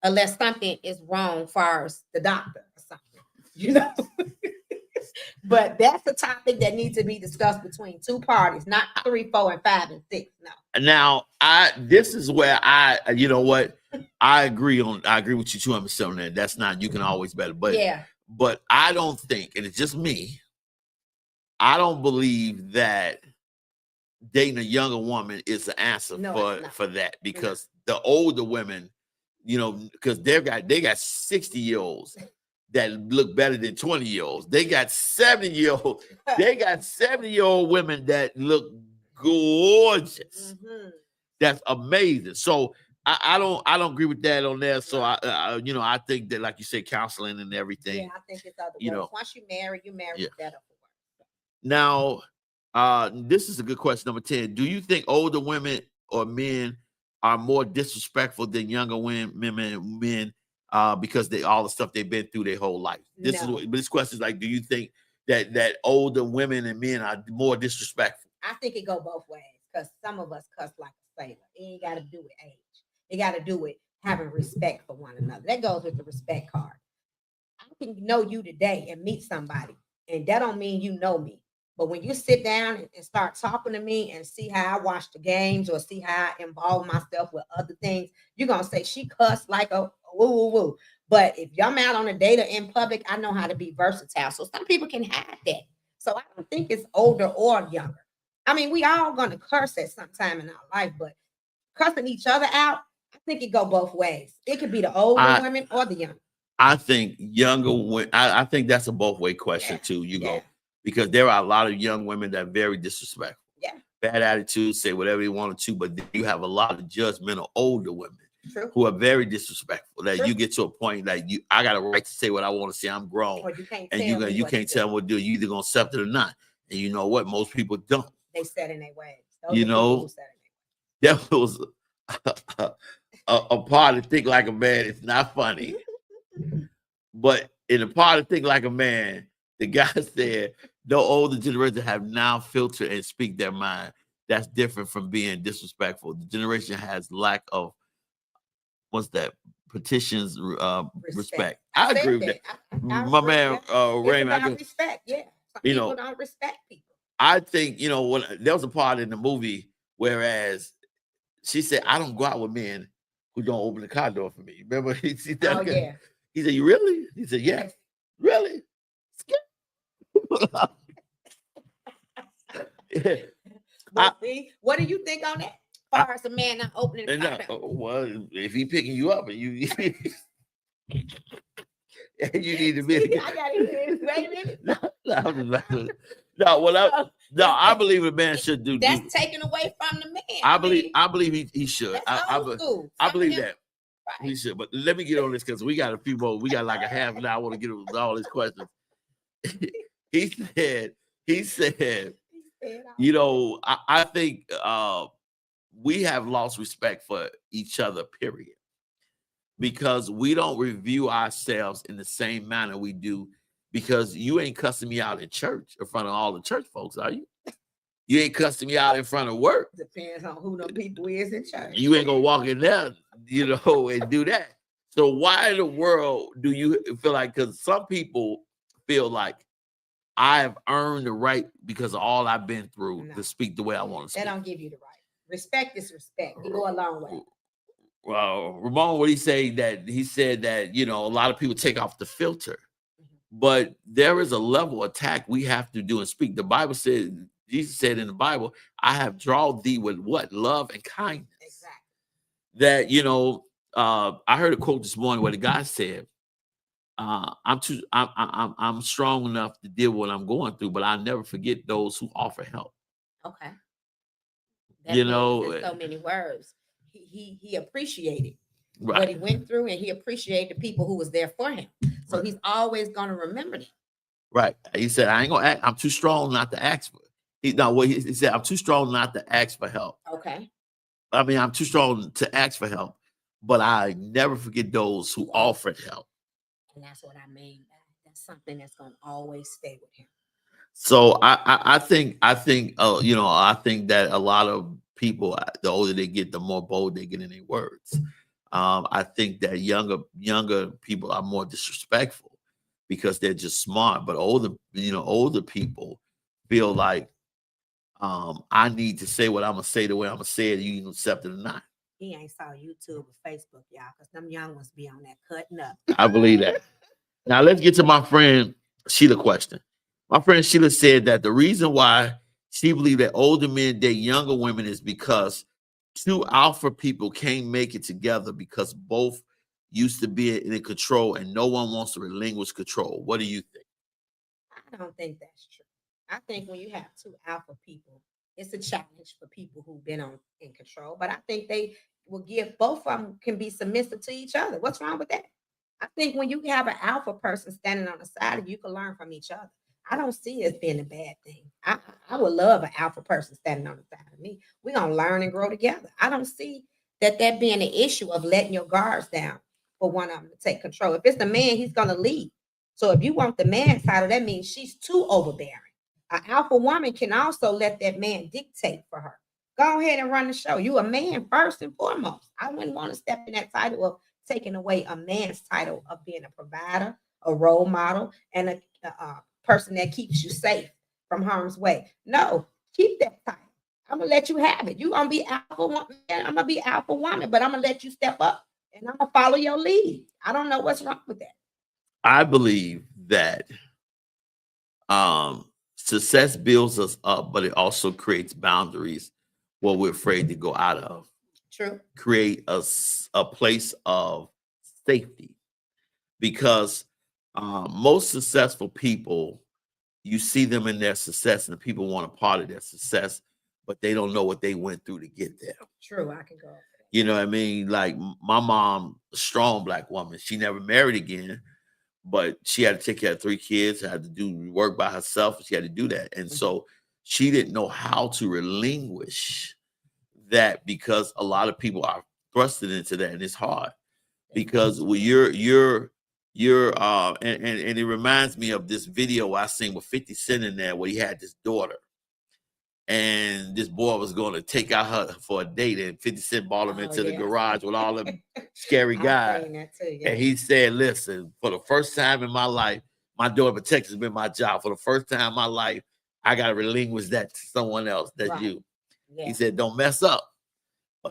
A: unless something is wrong far as the doctor or something, you know. But that's a topic that needs to be discussed between two parties, not 3, 4, and 5, and 6. No.
C: Now, this is where you know what, I agree with you 200% on that. That's not, you can always better, but
A: Yeah.
C: But I don't think, and it's just me, I don't believe that dating a younger woman is the answer for that, because the older women, you know, because they got 60-year-olds that look better than 20-year-olds. They got 70-year-olds. They got 70-year-old women that look gorgeous.
A: Mhm.
C: That's amazing. So I don't agree with that on there. So I think that, like you say, counseling and everything.
A: Yeah, I think it's other
C: You
A: ways.
C: know.
A: Once you marry
C: Yeah.
A: better for it.
C: Now, this is a good question. Number 10. Do you think older women or men are more disrespectful than younger men because they all the stuff they've been through their whole life? This question is like, do you think that older women and men are more disrespectful?
A: I think it go both ways because some of us cuss like a sailor. It ain't got to do with age. It got to do with having respect for one another. That goes with the respect card. I can know you today and meet somebody, and that don't mean you know me. But when you sit down and start talking to me and see how I watch the games or see how I involve myself with other things, you're going to say she cussed like a woo, woo, woo. But if I'm out on a date or in public, I know how to be versatile. So some people can hide that. So I don't think it's older or younger. I mean, we all going to curse at some time in our life, but cussing each other out, I think it go both ways. It could be the older women or the young.
C: I think younger women, I think that's a both way question too. Go, because there are a lot of young women that are very disrespectful.
A: Yeah.
C: Bad attitude, say whatever they wanted to, but you have a lot of judgmental older women
A: who
C: are very disrespectful. That you get to a point like I got a right to say what I want to say. I'm grown.
A: Or you can't
C: and you can't tell me what to do. You either gonna accept it or not. And you know what? Most people don't.
A: They set in their ways.
C: That was a part of Think Like a Man is not funny. But in the part of Think Like a Man, the guy said, no older generation have now filtered and speak their mind. That's different from being disrespectful. The generation has lack of, what's that? Petitions, respect. I agree with that.
A: I
C: My
A: agree with
C: man,
A: that. It's
C: Raymond,
A: about respect. Yeah. Some
C: you
A: people
C: know,
A: don't respect people.
C: I think, when there was a part in the movie, whereas she said, I don't go out with men who don't open the car door for me. Remember? He said,
A: Oh, yeah.
C: He said, you really? He said, yeah. Really?
A: But see, what do you think on that? As far as a man not opening the car door?
C: Well, if he picking you up and you you need to be.
A: I gotta hear this. Wait a minute.
C: I believe a man should do.
A: That's taken away from the man.
C: I believe he should.
A: That's old school.
C: I believe that.
A: Right.
C: He should. But let me get on this because we got a few more. We got like a half an hour. I want to get with all his questions. He said, I think we have lost respect for each other, period. Because we don't review ourselves in the same manner we do, because you ain't cussing me out in church in front of all the church folks, are you? You ain't cussing me out in front of work.
A: Depends on who them people is in church.
C: You ain't gonna walk in there, and do that. So why in the world do you feel like, because some people feel like I've earned the right because of all I've been through to speak the way I want to speak.
A: That don't give you the right. Respect is respect. You go a long way.
C: Well, Ramon, what he said that a lot of people take off the filter, but there is a level of attack we have to do and speak. The Bible said, Jesus said in the Bible, I have drawn thee with what? Love and kindness. Exactly. That, I heard a quote this morning where the guy said, I'm strong enough to deal with what I'm going through, but I'll never forget those who offer help. Okay. That
A: in so many words. He appreciated what he went through, and he appreciated the people who was there for him. So he's always going to remember that.
C: Right. He said, I ain't going to act. I'm too strong not to ask for it. He said, I'm too strong not to ask for help.
A: Okay.
C: I mean, I'm too strong to ask for help, but I never forget those who offered help.
A: And that's what I mean. That's something that's going to always stay with him.
C: So I think that a lot of people, the older they get, the more bold they get in their words. I think that younger people are more disrespectful because they're just smart, but older people feel like I need to say what I'm gonna say the way I'm gonna say it. You can accept it or not.
A: He ain't saw YouTube or Facebook, y'all, because them young ones be on that cutting up.
C: I believe that. Now let's get to my friend Sheila question. My friend Sheila said that the reason why she believed that older men date younger women is because two alpha people can't make it together because both used to be in control and no one wants to relinquish control. What do you think?
A: I don't think that's true. I think when you have two alpha people, it's a challenge for people who've been in control, but I think they will give, both of them can be submissive to each other. What's wrong with that? I think when you have an alpha person standing on the side of you, can learn from each other. I don't see it as being a bad thing. I would love an alpha person standing on the side of me. We're going to learn and grow together. I don't see that being an issue of letting your guards down for one of them to take control. If it's the man, he's going to lead. So if you want the man title, that means she's too overbearing. An alpha woman can also let that man dictate for her. Go ahead and run the show. You a man first and foremost. I wouldn't want to step in that title of taking away a man's title of being a provider, a role model, and a person that keeps you safe from harm's way. No, keep that title. I'm gonna let you have it. You're gonna be alpha woman. I'm gonna be alpha woman, but I'm gonna let you step up and I'm gonna follow your lead. I don't know what's wrong with that.
C: I believe that success builds us up, but it also creates boundaries what we're afraid to go out of.
A: True.
C: Create a place of safety, because most successful people, you see them in their success and the people want a part of their success, but they don't know what they went through to get there.
A: True, I can go.
C: You know what I mean? Like my mom, a strong Black woman, she never married again, but she had to take care of 3 kids, had to do work by herself. She had to do that. And so she didn't know how to relinquish that because a lot of people are thrusted into that, and it's hard because when you're and it reminds me of this video I seen with 50 Cent in there where he had this daughter. And this boy was going to take out her for a date, and 50 Cent brought him into the garage with all them scary guys. And he said, listen, for the first time in my life, my daughter protection has been my job. For the first time in my life, I got to relinquish that to someone else. That's you. Yeah. He said, don't mess up.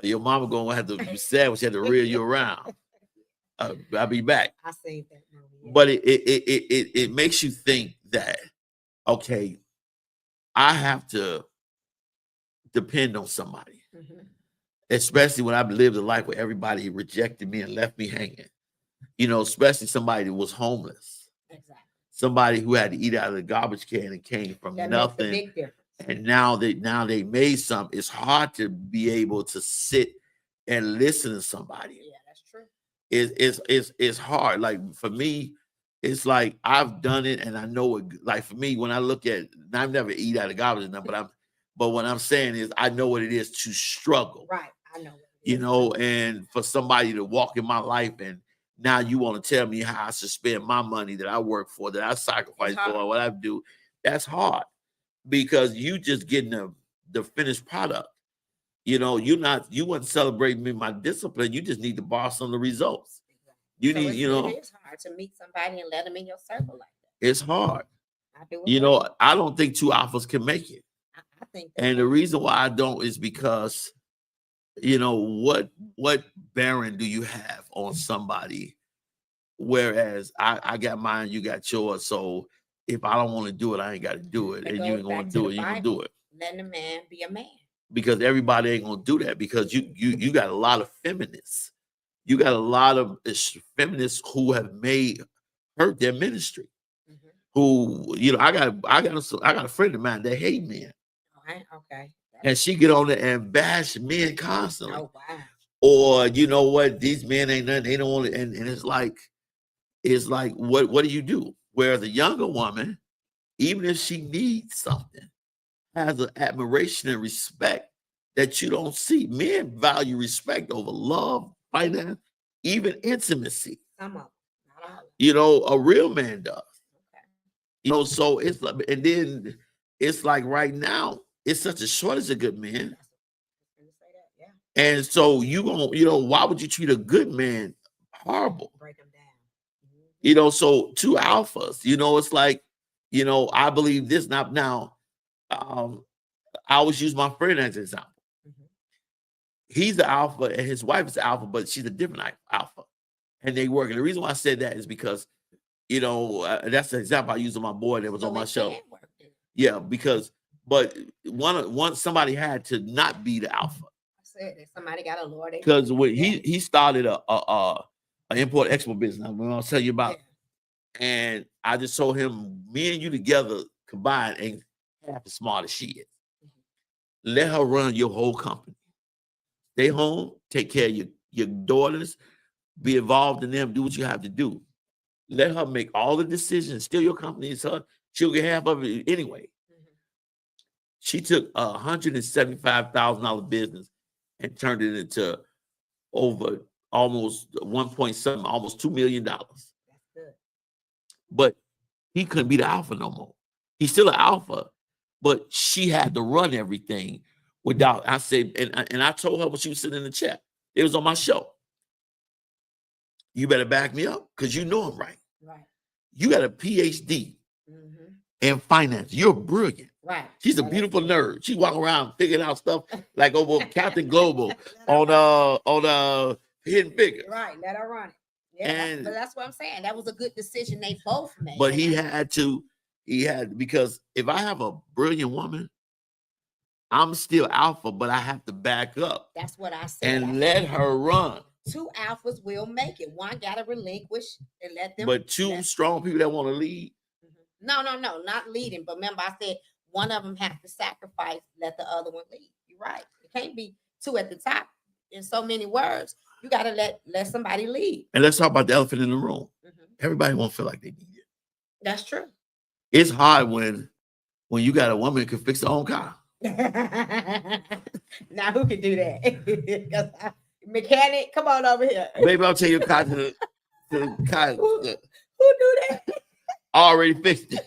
C: Your mama going to have to be sad when she had to reel you around. I'll be back. I seen that movie. Yeah. But it makes you think that, okay, I have to depend on somebody, especially when I've lived a life where everybody rejected me and left me hanging. You know, especially somebody that was homeless, somebody who had to eat out of the garbage can and came from nothing. And now they made something. It's hard to be able to sit and listen to somebody. Yeah, that's true. It's hard. Like for me, it's like I've done it and I know it. Like for me, when I look at, I've never eat out of garbage, but what I'm saying is I know what it is to struggle. Right. I know. You know, and for somebody to walk in my life and now you want to tell me how I should spend my money that I work for, that I sacrifice for, what I do, that's hard because you just getting the finished product. You know, you wouldn't celebrate me my discipline. You just need to borrow some of the results. You need, you know. It's hard to meet somebody and let them in your circle like that. It's hard. I do. You know, I don't think two alphas can make it. I think and the reason why I don't is because, you know, what bearing do you have on somebody? Whereas I got mine, you got yours. So if I don't want to do it, I ain't got to do it. And you ain't going to do it, you can do it. Letting a man be a man. Because everybody ain't going to do that because you got a lot of feminists. You got a lot of feminists who have hurt their ministry. Who, you know, I got a friend of mine that hate men. Okay. And she get on there and bash men constantly. Oh, wow. Or you know what, these men ain't nothing, they don't want it. And it's like what do you do? Whereas a younger woman, even if she needs something, has an admiration and respect that you don't see. Men value respect over love, finance, even intimacy. Some of them, not all. You know, a real man does. Okay. You know, so it's like, and then it's like right now, it's such a shortage of good men. And so you know, why would you treat a good man horrible? Break them down. You know, so two alphas, you know, it's like, you know, I believe this now. I always use my friend as an example. He's the alpha and his wife is the alpha, but she's a different alpha. And they work. And the reason why I said that is because, you know, that's the example I used on my boy that was on my show. Yeah, because, but somebody had to not be the alpha. I said that somebody got a Lord. Because when he started a import export business, I'm gonna tell you about. Yeah. And I just told him, me and you together combined ain't half as smart as she is. Let her run your whole company. Stay home, take care of your daughters, be involved in them, do what you have to do. Let her make all the decisions. Still your company is her. She'll get half of it anyway. She took $175,000 business and turned it into over almost 1.7, almost $2 million. That's good. But he couldn't be the alpha no more. He's still an alpha, but she had to run everything without. I said, and I told her when she was sitting in the chair, it was on my show. You better back me up because you know I'm right. Right. You got a PhD in finance. You're brilliant. Right. She's a beautiful nerd. She walk around figuring out stuff like over Captain Global on Hidden Figures. Right. Let her run it. Yeah, but that's what I'm saying. That was a good decision they both made. But he had because if I have a brilliant woman, I'm still alpha, but I have to back up. That's what I said. And let her run. Two alphas will make it. One got to relinquish and let them. But two strong people that want to lead. No, not leading. But remember, I said one of them have to sacrifice, let the other one lead. You're right. It can't be two at the top in so many words. You got to let somebody lead. And let's talk about the elephant in the room. Everybody won't feel like they need it. That's true. It's hard when you got a woman who can fix her own car.
A: Now who can do that? 'Cause mechanic, come on over here.
C: Baby, I'll tell you, Kai, to Kai,
A: Who do that?
C: already fixed it.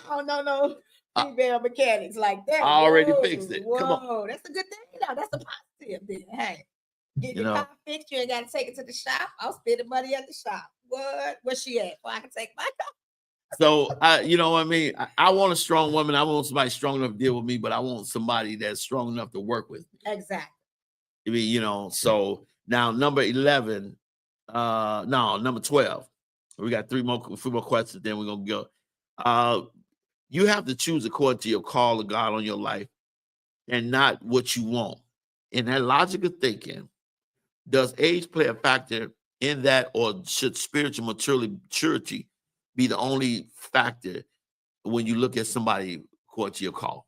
A: Oh no female mechanics like that.
C: I already
A: Whoa,
C: fixed it. Come on.
A: whoa, that's a good thing. No, that's a positive thing. Hey, get
C: You
A: your
C: know.
A: car fixed. You ain't got to take it to the shop. I'll spend the money at the shop. What? Where's she at? Well, I can take my car.
C: So you know what I mean? I want a strong woman. I want somebody strong enough to deal with me, but I want somebody that's strong enough to work with me.
A: Exactly.
C: I mean, you know, so now number 11, no, number 12. We got three more questions, then we're gonna go. You have to choose according to your call of God on your life and not what you want. In that logical thinking, does age play a factor in that, or should spiritual maturity be the only factor when you look at somebody according to your call?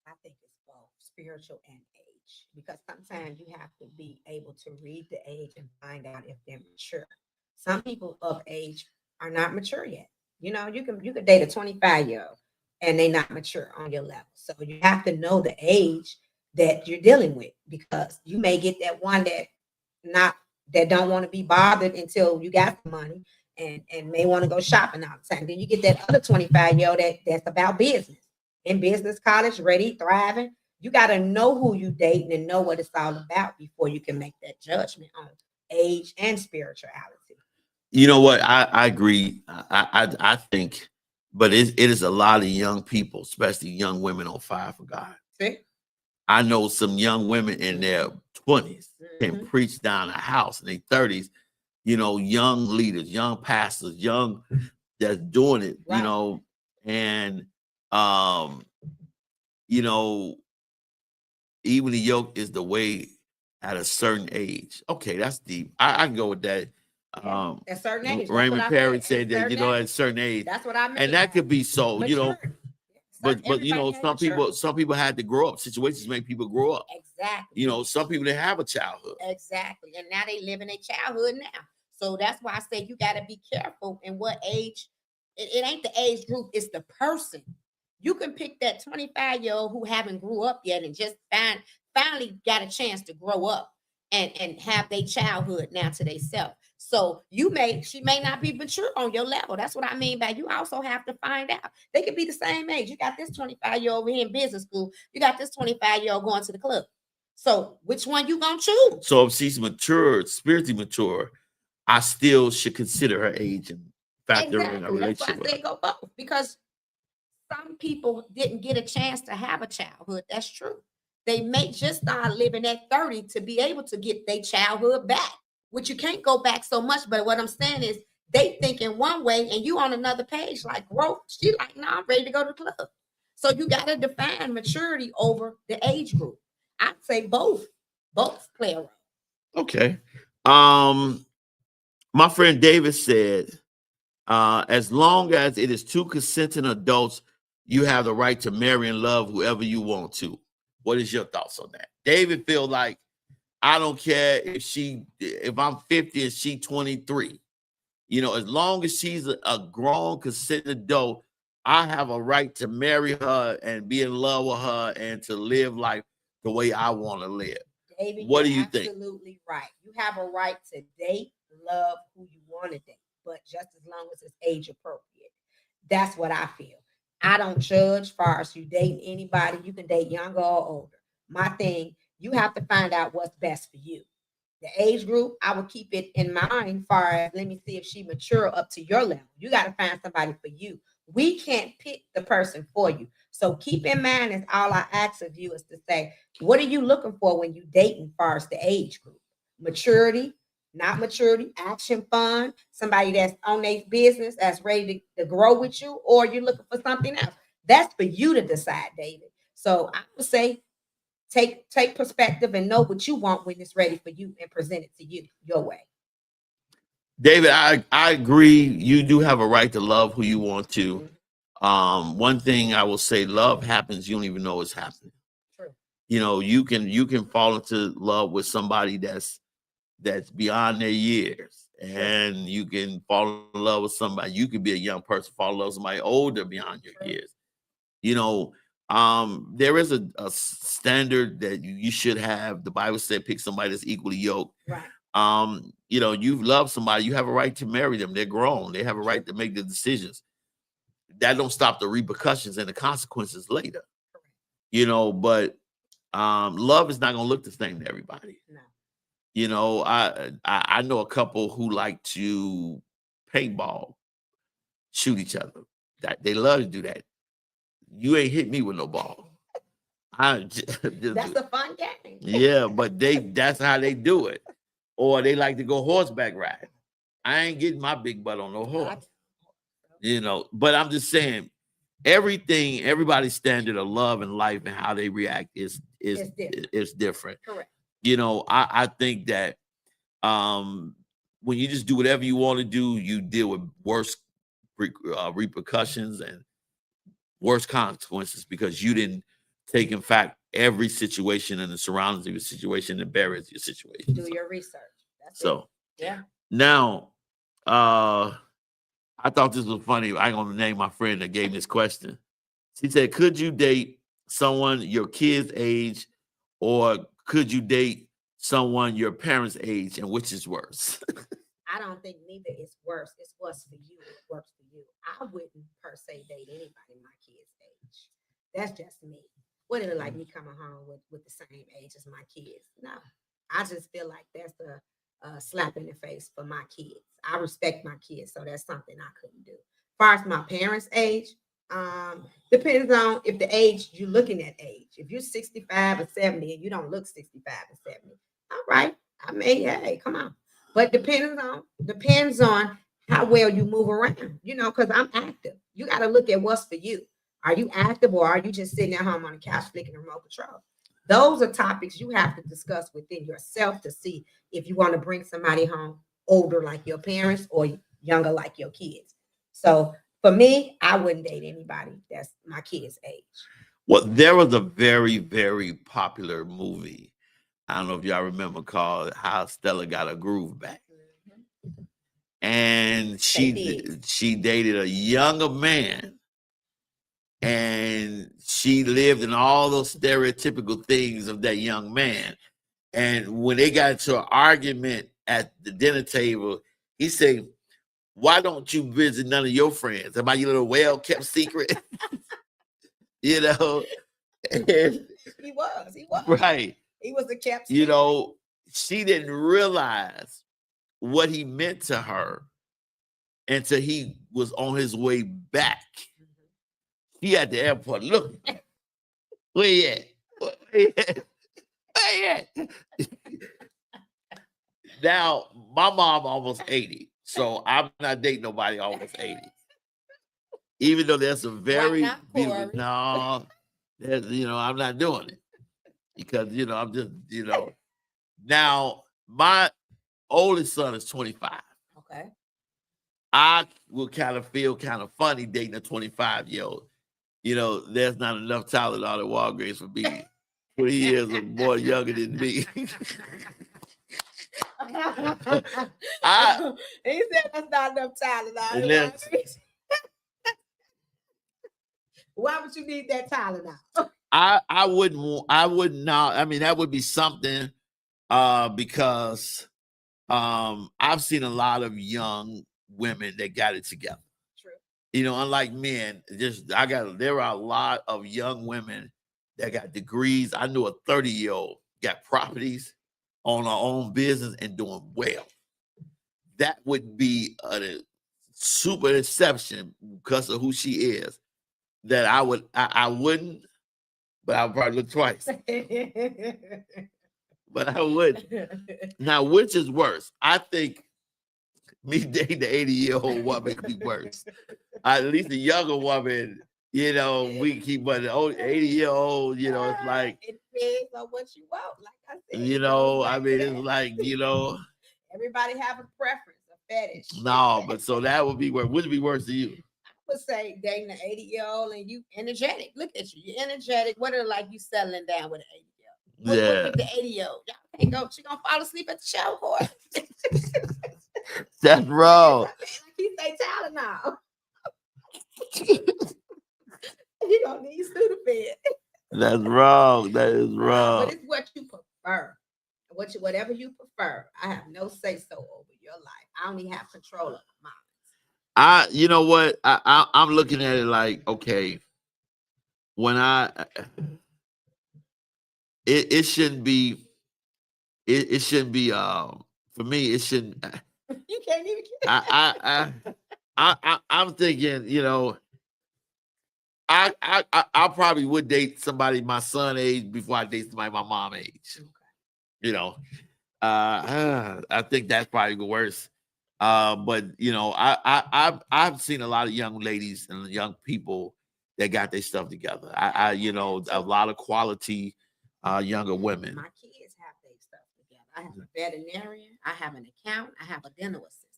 A: I think it's both spiritual and age, because sometimes you have to be able to read the age and find out if they're mature. Some people of age are not mature yet. You know, you can date a 25-year-old and they're not mature on your level. So you have to know the age that you're dealing with, because you may get that one not that don't want to be bothered until you got the money and may want to go shopping all the time. Then you get that other 25-year-old that's about business, in business college, ready, thriving. You got to know who you dating and know what it's all about before you can make that judgment on age and spirituality.
C: You know what? I agree. I think, but it is a lot of young people, especially young women, on fire for God.
A: See?
C: I know some young women in their 20s can
A: Mhm.
C: preach down a house, in their 30s. You know, young leaders, young pastors, young that's doing it. You
A: Right.
C: know, and um, you know, even the yoke is the way at a certain age. Okay, that's deep. I can go with that.
A: Yeah. At a certain age. That's what
C: Raymond
A: I
C: Perry
A: said.
C: said that, you know, at a certain age,
A: That's what I mean.
C: and that could be so, you know,
A: Maturity.
C: but you know,
A: Everybody ain't
C: some people had to grow up. Situations make people grow up.
A: Exactly.
C: You know, some people didn't have a childhood.
A: Exactly. And now they live in their childhood now. So that's why I say you got to be careful in what age. It ain't the age group, it's the person. You can pick that 25-year-old who haven't grew up yet and just finally got a chance to grow up and have their childhood now to themselves. So she may not be mature on your level. That's what I mean by you also have to find out. They could be the same age. You got this 25-year-old over here in business school. You got this 25-year-old going to the club. So which one you gonna choose?
C: So if she's mature, spiritually mature, I still should consider her age and factor in a
A: Exactly. That's why
C: relationship
A: I
C: with her.
A: say go both, because some people didn't get a chance to have a childhood. That's true. They may just start living at 30 to be able to get their childhood back, which you can't go back so much. But what I'm saying is they think in one way and you on another page like growth. She like, no, I'm ready to go to the club. So you got to define maturity over the age group. I'd say both play a role.
C: Okay. My friend David said, as long as it is two consenting adults, you have the right to marry and love whoever you want to. What is your thoughts on that? David feel like, I don't care if I'm 50 and she 23. You know, as long as she's a grown, consenting adult, I have a right to marry her and be in love with her and to live life the way I want to live.
A: David,
C: What do
A: you're
C: you think?
A: absolutely right. You have a right to date, love who you want to date, but just as long as it's age appropriate. That's what I feel. I don't judge far as you dating anybody. You can date younger or older. My thing, you have to find out what's best for you. The age group, I would keep it in mind far as let me see if she mature up to your level. You got to find somebody for you. We can't pick the person for you. So keep in mind, is all I ask of you is to say, what are you looking for when you dating far as the age group? Maturity, not maturity, action, fun, somebody that's on their business, that's ready to grow with you, or you're looking for something else. That's for you to decide, David. So I would say take perspective and know what you want when it's ready for you and present it to you your way.
C: David, I agree. You do have a right to love who you want to. One thing I will say, love happens. You don't even know it's happening.
A: True.
C: You know, you can fall into love with somebody that's beyond their years, and you can fall in love with somebody. You could be a young person, fall in love with somebody older beyond your years. You know, There is a standard that you should have. The Bible said, pick somebody that's equally yoked.
A: Right.
C: You know, you love somebody, you have a right to marry them. They're grown, they have a right to make the decisions. That don't stop the repercussions and the consequences later. You know, but love is not gonna look the same to everybody.
A: No.
C: You know, I know a couple who like to paintball, shoot each other. That they love to do that. You ain't hit me with no ball.
A: That's a fun game.
C: Yeah, but that's how they do it. Or they like to go horseback riding. I ain't getting my big butt on no horse. You know, but I'm just saying, everybody's standard of love and life and how they react is different.
A: Correct.
C: You know, I think that when you just do whatever you want to do, you deal with worse repercussions and worse consequences because you didn't take, in fact, every situation and the surroundings of your situation and barriers your situation.
A: Do your research. That's
C: so
A: it. Yeah.
C: Now, I thought this was funny. I ain't gonna name my friend that gave me this question. She said, could you date someone your kid's age, or could you date someone your parents' age, and which is worse?
A: I don't think neither is worse. It's what's for you. It works for you. I wouldn't per se date anybody my kid's age. That's just me. Wouldn't it like me coming home with the same age as my kids? No. I just feel like that's a slap in the face for my kids. I respect my kids, so that's something I couldn't do. As far as my parents' age, depends on if the age you're looking at age. If you're 65 or 70 and you don't look 65 or 70, all right. I mean, hey, come on. But depends on how well you move around, you know, because I'm active. You got to look at what's for you. Are you active, or are you just sitting at home on the couch flicking the remote control? Those are topics you have to discuss within yourself to see if you want to bring somebody home older like your parents or younger like your kids. So for me, I wouldn't date anybody that's my kid's age.
C: Well, there was a very, very popular movie. I don't know if y'all remember, called How Stella Got Her Groove Back.
A: Mm-hmm.
C: And she dated a younger man. And she lived in all those stereotypical things of that young man. And when they got into an argument at the dinner table, he said, why don't you visit none of your friends? Am I your little well-kept secret? You know? And,
A: he was.
C: Right.
A: He was a kept secret.
C: You know, she didn't realize what he meant to her until he was on his way back. He at the airport. Look, where you at? Where you at? Where you at? Now, my mom almost 80, so I'm not dating nobody almost 80. Even though there's some very beautiful, no, you know, I'm not doing it because, you know, I'm just, you know. Now, my oldest son is 25.
A: Okay.
C: I will kind of feel kind of funny dating a 25-year-old. You know, there's not enough talent out at Walgreens for me. 20 years or more younger than me.
A: He said that's not enough talent out at Walgreens. Why would you need that talent out?
C: I would not. I mean, that would be something because I've seen a lot of young women that got it together. You know, unlike men, there are a lot of young women that got degrees. I knew a 30-year-old got properties, on her own business and doing well. That would be a super exception because of who she is. That I wouldn't, but I would probably look twice. But I would. Now, which is worse? I think me dating the 80-year-old woman could be worse. At least a younger woman, you know, we keep, but an 80-year-old, you know, it's like,
A: it depends on what you want. Like I said,
C: you know, I mean, it's like, you know,
A: everybody have a preference, a fetish.
C: No, but so that would be worse. Would it be worse to you?
A: I would say dating an 80-year-old and you energetic. Look at you, you're energetic. What are like you settling down with an 80-year-old?
C: Yeah.
A: What with the 80-year-old? Y'all can't go. She gonna fall asleep at the show course.
C: That's wrong.
A: He say talent now. You don't need Sudafed.
C: That's wrong. That is
A: But
C: wrong.
A: it's what you prefer. Whatever you prefer. I have no say so over your life. I only have control of mine.
C: You know what? I'm looking at it like, okay, when it shouldn't be, it shouldn't be, for me, it shouldn't,
A: You can't even
C: I'm thinking, you know, I probably would date somebody my son age before I date somebody my mom age.
A: Okay.
C: You know, I think that's probably the worst. But you know, I've seen a lot of young ladies and young people that got their stuff together. You know, a lot of quality younger women.
A: My kids have their stuff together. I have a veterinarian, I have an accountant, I have a dental assistant,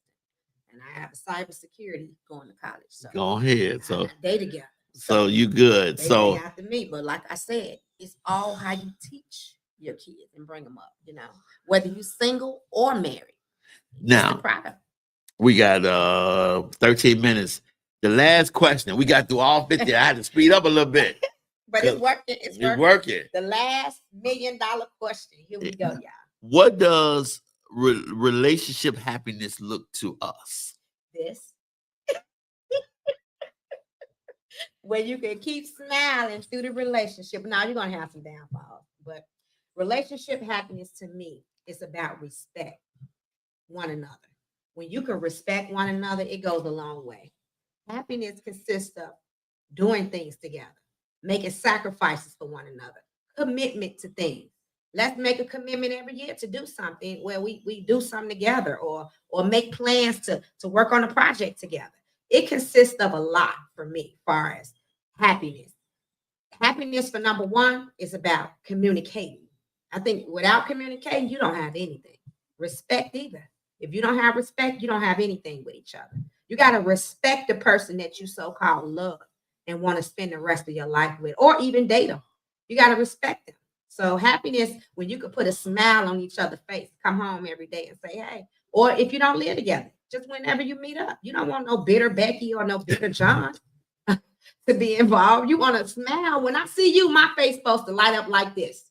A: and I have a cybersecurity going to college. So
C: Go ahead. So
A: they together.
C: So you good.
A: They
C: So
A: after me, but like I said, it's all how you teach your kids and bring them up, you know, whether you single or married.
C: Now,
A: it's the product.
C: We got 13 minutes. The last question. We got through all 50. I had to speed up a little bit.
A: But it's working. It's
C: working.
A: The last $1 million question. Here we go, y'all.
C: What does relationship happiness look to us?
A: This. Where you can keep smiling through the relationship. Now you're gonna have some downfalls, but relationship happiness to me is about respect one another. When you can respect one another, it goes a long way. Happiness consists of doing things together, making sacrifices for one another, commitment to things. Let's make a commitment every year to do something where we do something together or make plans to work on a project together. It consists of a lot for me as far as happiness. Happiness for number one is about communicating. I think without communicating, you don't have anything. Respect either. If you don't have respect, you don't have anything with each other. You got to respect the person that you so-called love and want to spend the rest of your life with, or even date them. You got to respect them. So happiness, when you could put a smile on each other's face, come home every day and say, hey, or if you don't live together, just whenever you meet up. You don't want no bitter Becky or no bitter John to be involved. You want to smile. When I see you, my face supposed to light up like this.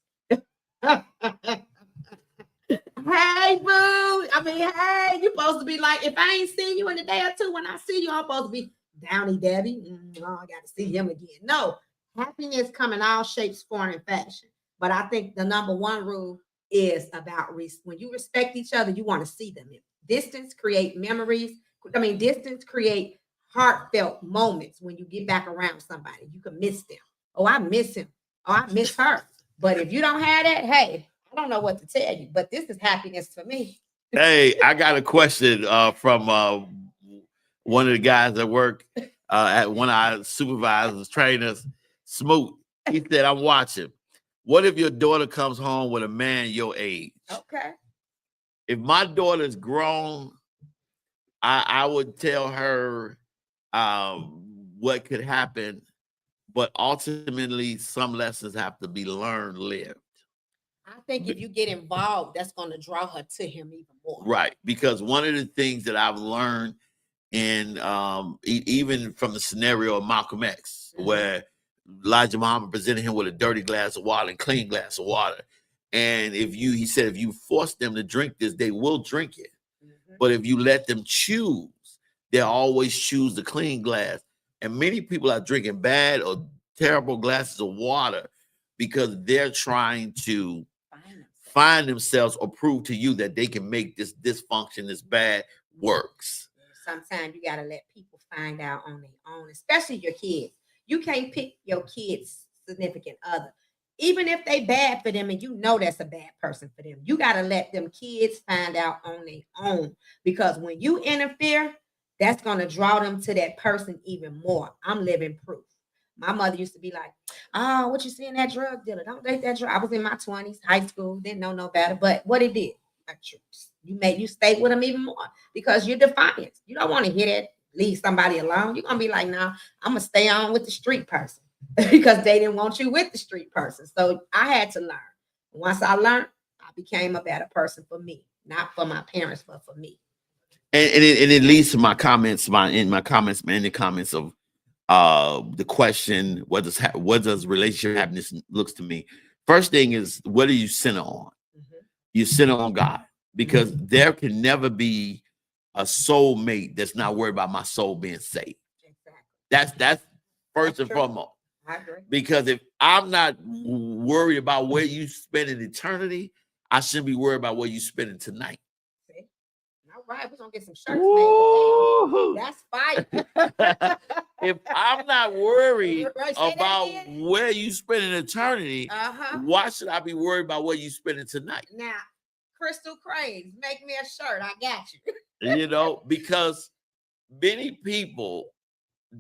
A: Hey, boo. I mean, hey, you supposed to be like, if I ain't seen you in a day or two, when I see you, I'm supposed to be Downy Debbie. Oh, I got to see him again. No, happiness come in all shapes, form, and fashion. But I think the number one rule is about when you respect each other, you want to see them. Distance create memories. Distance create heartfelt moments when you get back around somebody. You can miss them. Oh, I miss him. Oh, I miss her. But if you don't have that, hey, I don't know what to tell you, but this is happiness for me.
C: Hey, I got a question from one of the guys that work at one of our supervisors, trainers, Smoot. He said, I'm watching. What if your daughter comes home with a man your age?
A: Okay.
C: If my daughter's grown, I would tell her what could happen, but ultimately some lessons have to be learned, lived.
A: I think if you get involved, that's going to draw her to him even more.
C: Right. Because one of the things that I've learned in even from the scenario of Malcolm X, where Elijah Muhammad presented him with a dirty glass of water and clean glass of water. And he said, if you force them to drink this, they will drink it. But if you let them choose, they'll always choose the clean glass. And many people are drinking bad or terrible glasses of water because they're trying to find themselves or prove to you that they can make this dysfunction, this bad works.
A: Sometimes you got to let people find out on their own, especially your kids. You can't pick your kids' significant other. Even if they bad for them and you know that's a bad person for them, you got to let them kids find out on their own. Because when you interfere, that's going to draw them to that person even more. I'm living proof. My mother used to be like, oh, what you see in that drug dealer? Don't date that drug. I was in my 20s, high school, didn't know no better. But what it did, you stay with them even more because you're defiant. You don't want to hear that, leave somebody alone. You're going to be like, no, I'm going to stay on with the street person because they didn't want you with the street person. So I had to learn. Once I learned, I became a better person for me, not for my parents, but for me.
C: And it leads to my comments, in the comments of the question, what does relationship happiness looks to me? First thing is, what are you center on? You center on God, because there can never be a soulmate that's not worried about my soul being saved. That's first and foremost.
A: I agree.
C: Because if I'm not worried about where you spend an eternity, I shouldn't be worried about where you spending tonight.
A: See? All right, we're gonna get some shirts made. That's fire.
C: If I'm not worried
A: Right, say that
C: about
A: again.
C: where you spending eternity, why should I be worried about where you spending tonight?
A: Now, Crystal Cranes, make me a shirt. I got you.
C: You know, because many people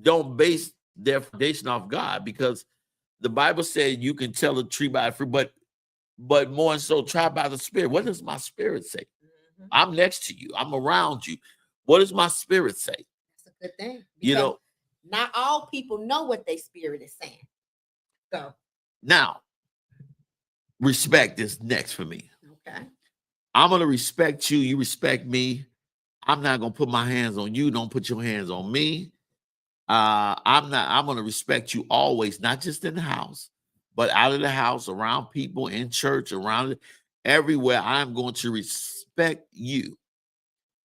C: don't base their foundation off God, because the Bible said you can tell a tree by the fruit, but more and so try by the Spirit. What does my spirit say? I'm next to you. I'm around you. What does my spirit say?
A: That's a good thing.
C: You know,
A: not all people know what their spirit is saying. So
C: now, respect is next for me.
A: Okay.
C: I'm gonna respect you. You respect me. I'm not gonna put my hands on you. Don't put your hands on me. I'm gonna respect you always, not just in the house, but out of the house, around people, in church, around everywhere. I'm going to respect you.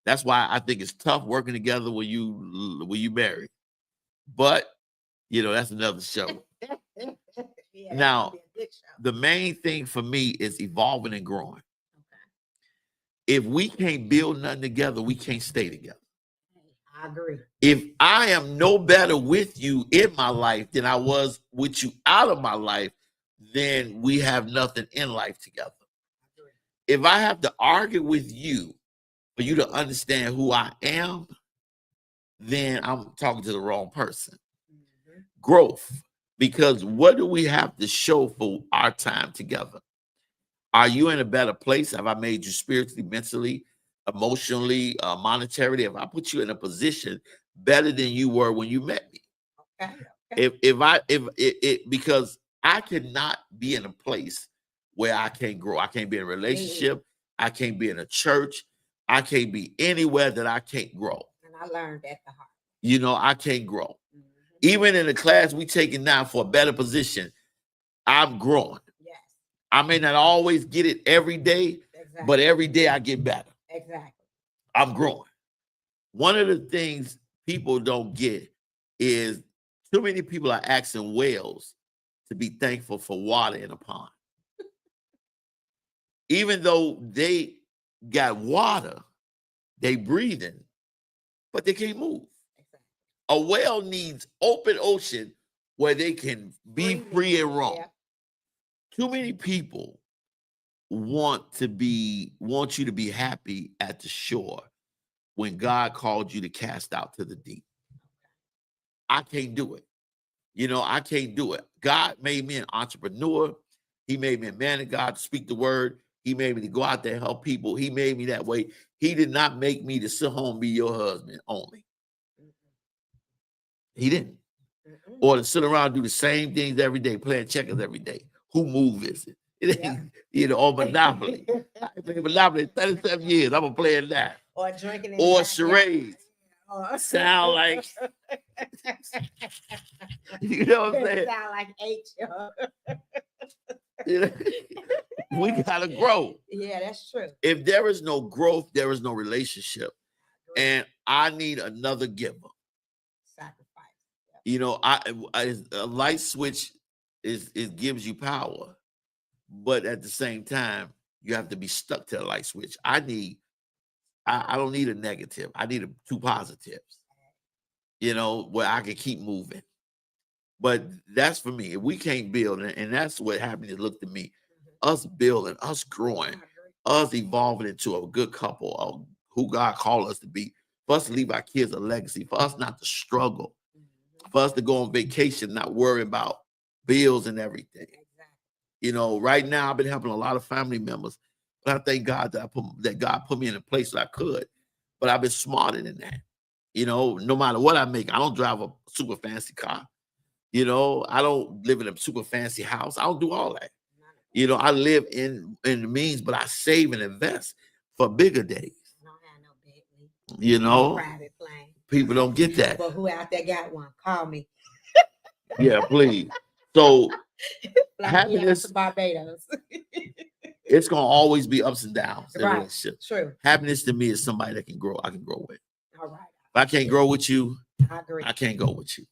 C: That's why I think it's tough working together when you marry. But you know, that's another show.
A: Yeah,
C: Now,
A: that'd be a good show.
C: the main thing for me is evolving and growing. If we can't build nothing together, we can't stay together.
A: I agree.
C: If I am no better with you in my life than I was with you out of my life, then we have nothing in life together. If I have to argue with you for you to understand who I am, then I'm talking to the wrong person. Growth. Because what do we have to show for our time together? Are you in a better place? Have I made you spiritually, mentally, emotionally, monetarily? Have I put you in a position better than you were when you met me?
A: Okay.
C: Because I cannot be in a place where I can't grow. I can't be in a relationship. I can't be in a church. I can't be anywhere that I can't grow.
A: And I learned at the heart.
C: You know, I can't grow. Even in the class we taking now for a better position, I'm growing.
A: Yes.
C: I may not always get it every day, but every day I get better.
A: Exactly.
C: I'm growing. One of the things people don't get is too many people are asking whales to be thankful for water in a pond. Even though they got water, they breathing, but they can't move. A whale needs open ocean where they can be free and roam. Yeah. Too many people want you to be happy at the shore when God called you to cast out to the deep. I can't do it. You know, I can't do it. God made me an entrepreneur. He made me a man of God to speak the word. He made me to go out there and help people. He made me that way. He did not make me to sit home and be your husband only. He didn't. Or to sit around and do the same things every day, playing checkers every day. Who move is it? It ain't, you know, or Monopoly. I played Monopoly 37 years. I'm playing that.
A: Or drinking.
C: Or charades. Sound like, you know what I'm saying?
A: Sound like H.
C: You know, we gotta grow.
A: Yeah, that's true.
C: If there is no growth, there is no relationship. And I need another giver.
A: Sacrifice.
C: You know, a light switch it gives you power, but at the same time, you have to be stuck to the light switch. I don't need a negative. I need two positives. You know, where I can keep moving. But that's for me. If we can't build, and that's what happiness looked to me. Us building, us growing, us evolving into a good couple of who God called us to be. For us to leave our kids a legacy. For us not to struggle. For us to go on vacation, not worry about bills and everything. You know, right now I've been helping a lot of family members, but I thank God that God put me in a place that I could. But I've been smarter than that. You know, no matter what I make, I don't drive a super fancy car. You know, I don't live in a super fancy house. I don't do all that. You know, I live in the means, but I save and invest for bigger days.
A: I don't have no big league.
C: You know,
A: Private plane.
C: People don't get that.
A: But who out there got one? Call me.
C: Yeah, please. So
A: Fly me out
C: happiness,
A: to Barbados.
C: it's gonna always be ups and downs in a
A: Right.
C: relationship.
A: True.
C: Happiness to me is somebody that can grow. I can grow with.
A: All right.
C: If I can't grow with you,
A: I agree.
C: I can't go with you.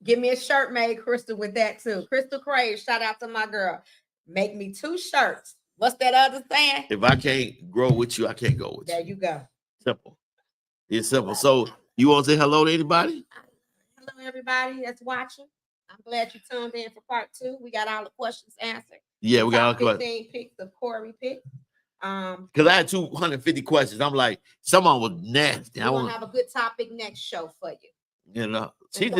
A: Give me a shirt made, Crystal, with that too. Crystal Crave, shout out to my girl. Make me 2 shirts. What's that other saying?
C: If I can't grow with you, I can't go with
A: There
C: you.
A: you go.
C: Simple. It's simple. So you want to say hello to anybody?
A: Hello, everybody that's watching. I'm glad you tuned in for part 2. We got all the questions answered.
C: Yeah,
A: The
C: we got all
A: top
C: the questions.
A: 15 picks of Corey picked.
C: Because I had 250 questions. I'm like, someone was nasty.
A: We're gonna have a good topic next show for you.
C: You know, she's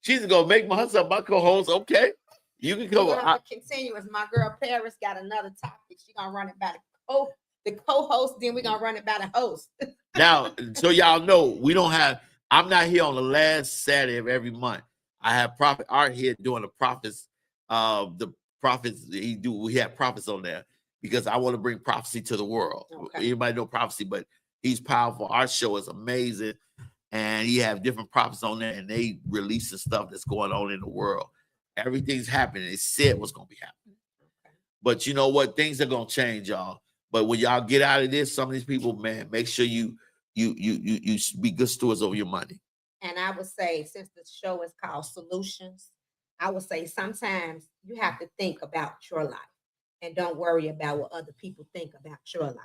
C: just gonna make myself my co-host. Okay, you can go.
A: We're gonna have to continue as my girl Paris got another topic. She's gonna run it by the co-host, then we're gonna run it by the host.
C: Now, so y'all know we don't have. I'm not here on the last Saturday of every month. I have Prophet Art here doing the prophets. The prophets we have prophets on there because I want to bring prophecy to the world.
A: Okay.
C: Everybody know prophecy, but he's powerful. Our show is amazing. And he have different prophets on there, and they releasing stuff that's going on in the world. Everything's happening. They said what's going to be happening.
A: Okay.
C: But you know what? Things are going to change, y'all. But when y'all get out of this, some of these people, man, make sure you be good stewards over your money.
A: And I would say, since the show is called Solutions, I would say sometimes you have to think about your life and don't worry about what other people think about your life.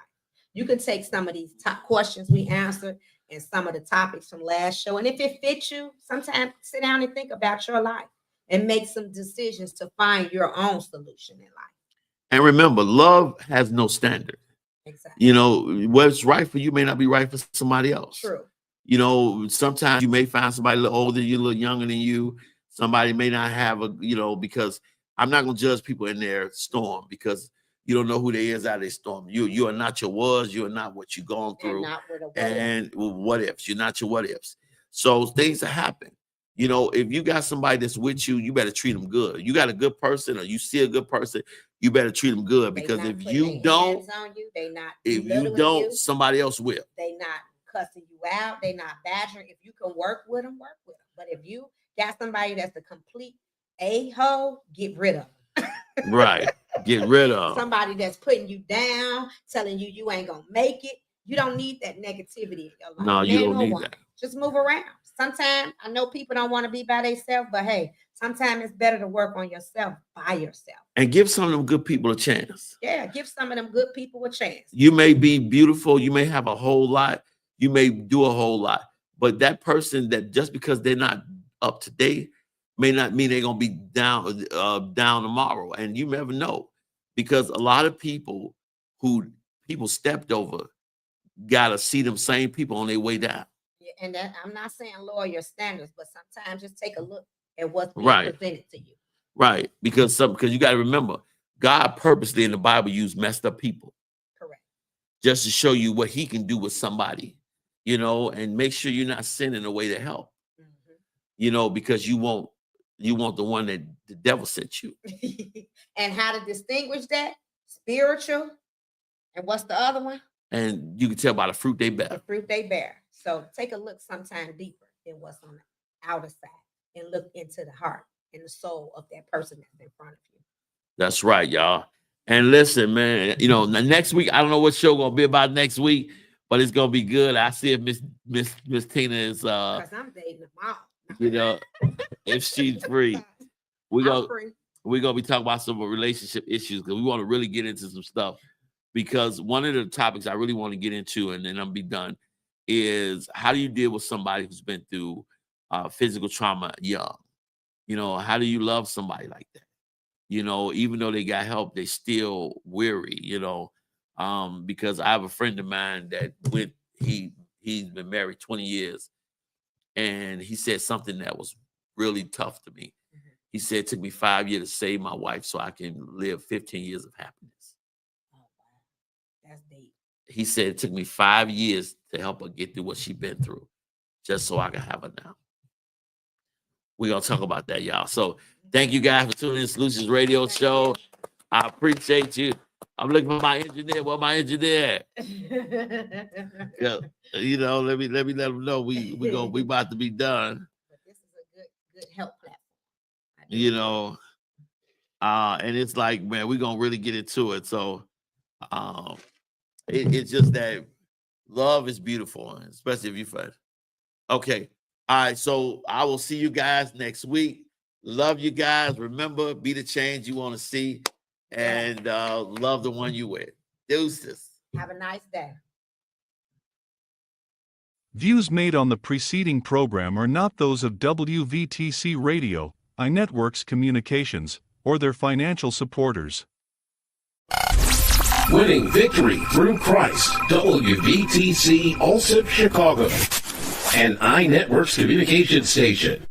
A: You can take some of these top questions we answered and some of the topics from last show. And if it fits you, sometimes sit down and think about your life and make some decisions to find your own solution in life.
C: And remember, love has no standard.
A: Exactly.
C: You know, what's right for you may not be right for somebody else.
A: True.
C: You know, sometimes you may find somebody a little older, you a little younger than you. Somebody may not have because I'm not going to judge people in their storm because you don't know who they is out of their storm. You are not your was. You are not what you're going through. And what ifs. You're not your what ifs. So things that happen. You know, if you got somebody that's with you, you better treat them good. You got a good person or you see a good person, you better treat them good because if you don't, somebody else will.
A: They not cussing you out. They not badgering. If you can work with them, work with them. But if you got somebody that's a complete a-hole, get rid of them.
C: Right. Get rid of
A: somebody that's putting you down, telling you ain't gonna make it. You don't need that negativity in your life.
C: No, you don't need that.
A: Just move around. Sometimes I know people don't want to be by themselves, but hey, sometimes it's better to work on yourself by yourself.
C: And give some of them good people a chance.
A: Yeah, give some of them good people a chance.
C: You may be beautiful, you may have a whole lot, you may do a whole lot, but that person that just because they're not up to date may not mean they're gonna be down tomorrow. And you never know. Because a lot of people who people stepped over gotta see them same people on their way down.
A: Yeah, and that, I'm not saying lower your standards, but sometimes just take a look at what's being presented to you.
C: Right. Because you got to remember, God purposely in the Bible used messed up people.
A: Correct.
C: Just to show you what he can do with somebody, and make sure you're not sinning away to help. Mm-hmm. Because you want the one that the devil sent you.
A: And how to distinguish that? Spiritual. And what's the other one?
C: And you can tell by the fruit they bear.
A: The fruit they bear. So take a look sometime deeper than what's on the outer side and look into the heart and the soul of that person that's in front of you.
C: That's right, y'all. And listen, man, next week, I don't know what show gonna be about next week, but it's gonna be good. I see if Miss Tina is
A: because I'm dating them all.
C: If she's free. We're gonna be talking about some relationship issues because we want to really get into some stuff. Because one of the topics I really want to get into, and then I'll be done, is how do you deal with somebody who's been through physical trauma young? How do you love somebody like that? Even though they got help, they still weary, because I have a friend of mine that he's been married 20 years. And he said something that was really tough to me. Mm-hmm. He said, it took me 5 years to save my wife so I can live 15 years of happiness.
A: Oh, wow. That's deep.
C: He said, it took me 5 years to help her get through what she's been through, just so I can have her now. We're going to talk about that, y'all. So thank you guys for tuning in to Solutions Radio Show. I appreciate you. I'm looking for my engineer. Where my engineer at? Yeah, let me let them know we about to be done.
A: But this is a good help platform.
C: you know, and it's like, man, we're gonna really get into it. So it's just that love is beautiful, especially if you fight. Okay. All right. So I will see you guys next week. Love you guys. Remember, be the change you want to see, and love the one you with. Deuces.
A: Have a nice day.
D: Views made on the preceding program are not those of WVTC Radio, iNetworks Communications, or their financial supporters.
E: Winning victory through Christ, WVTC Allsip Chicago, an iNetworks communication station.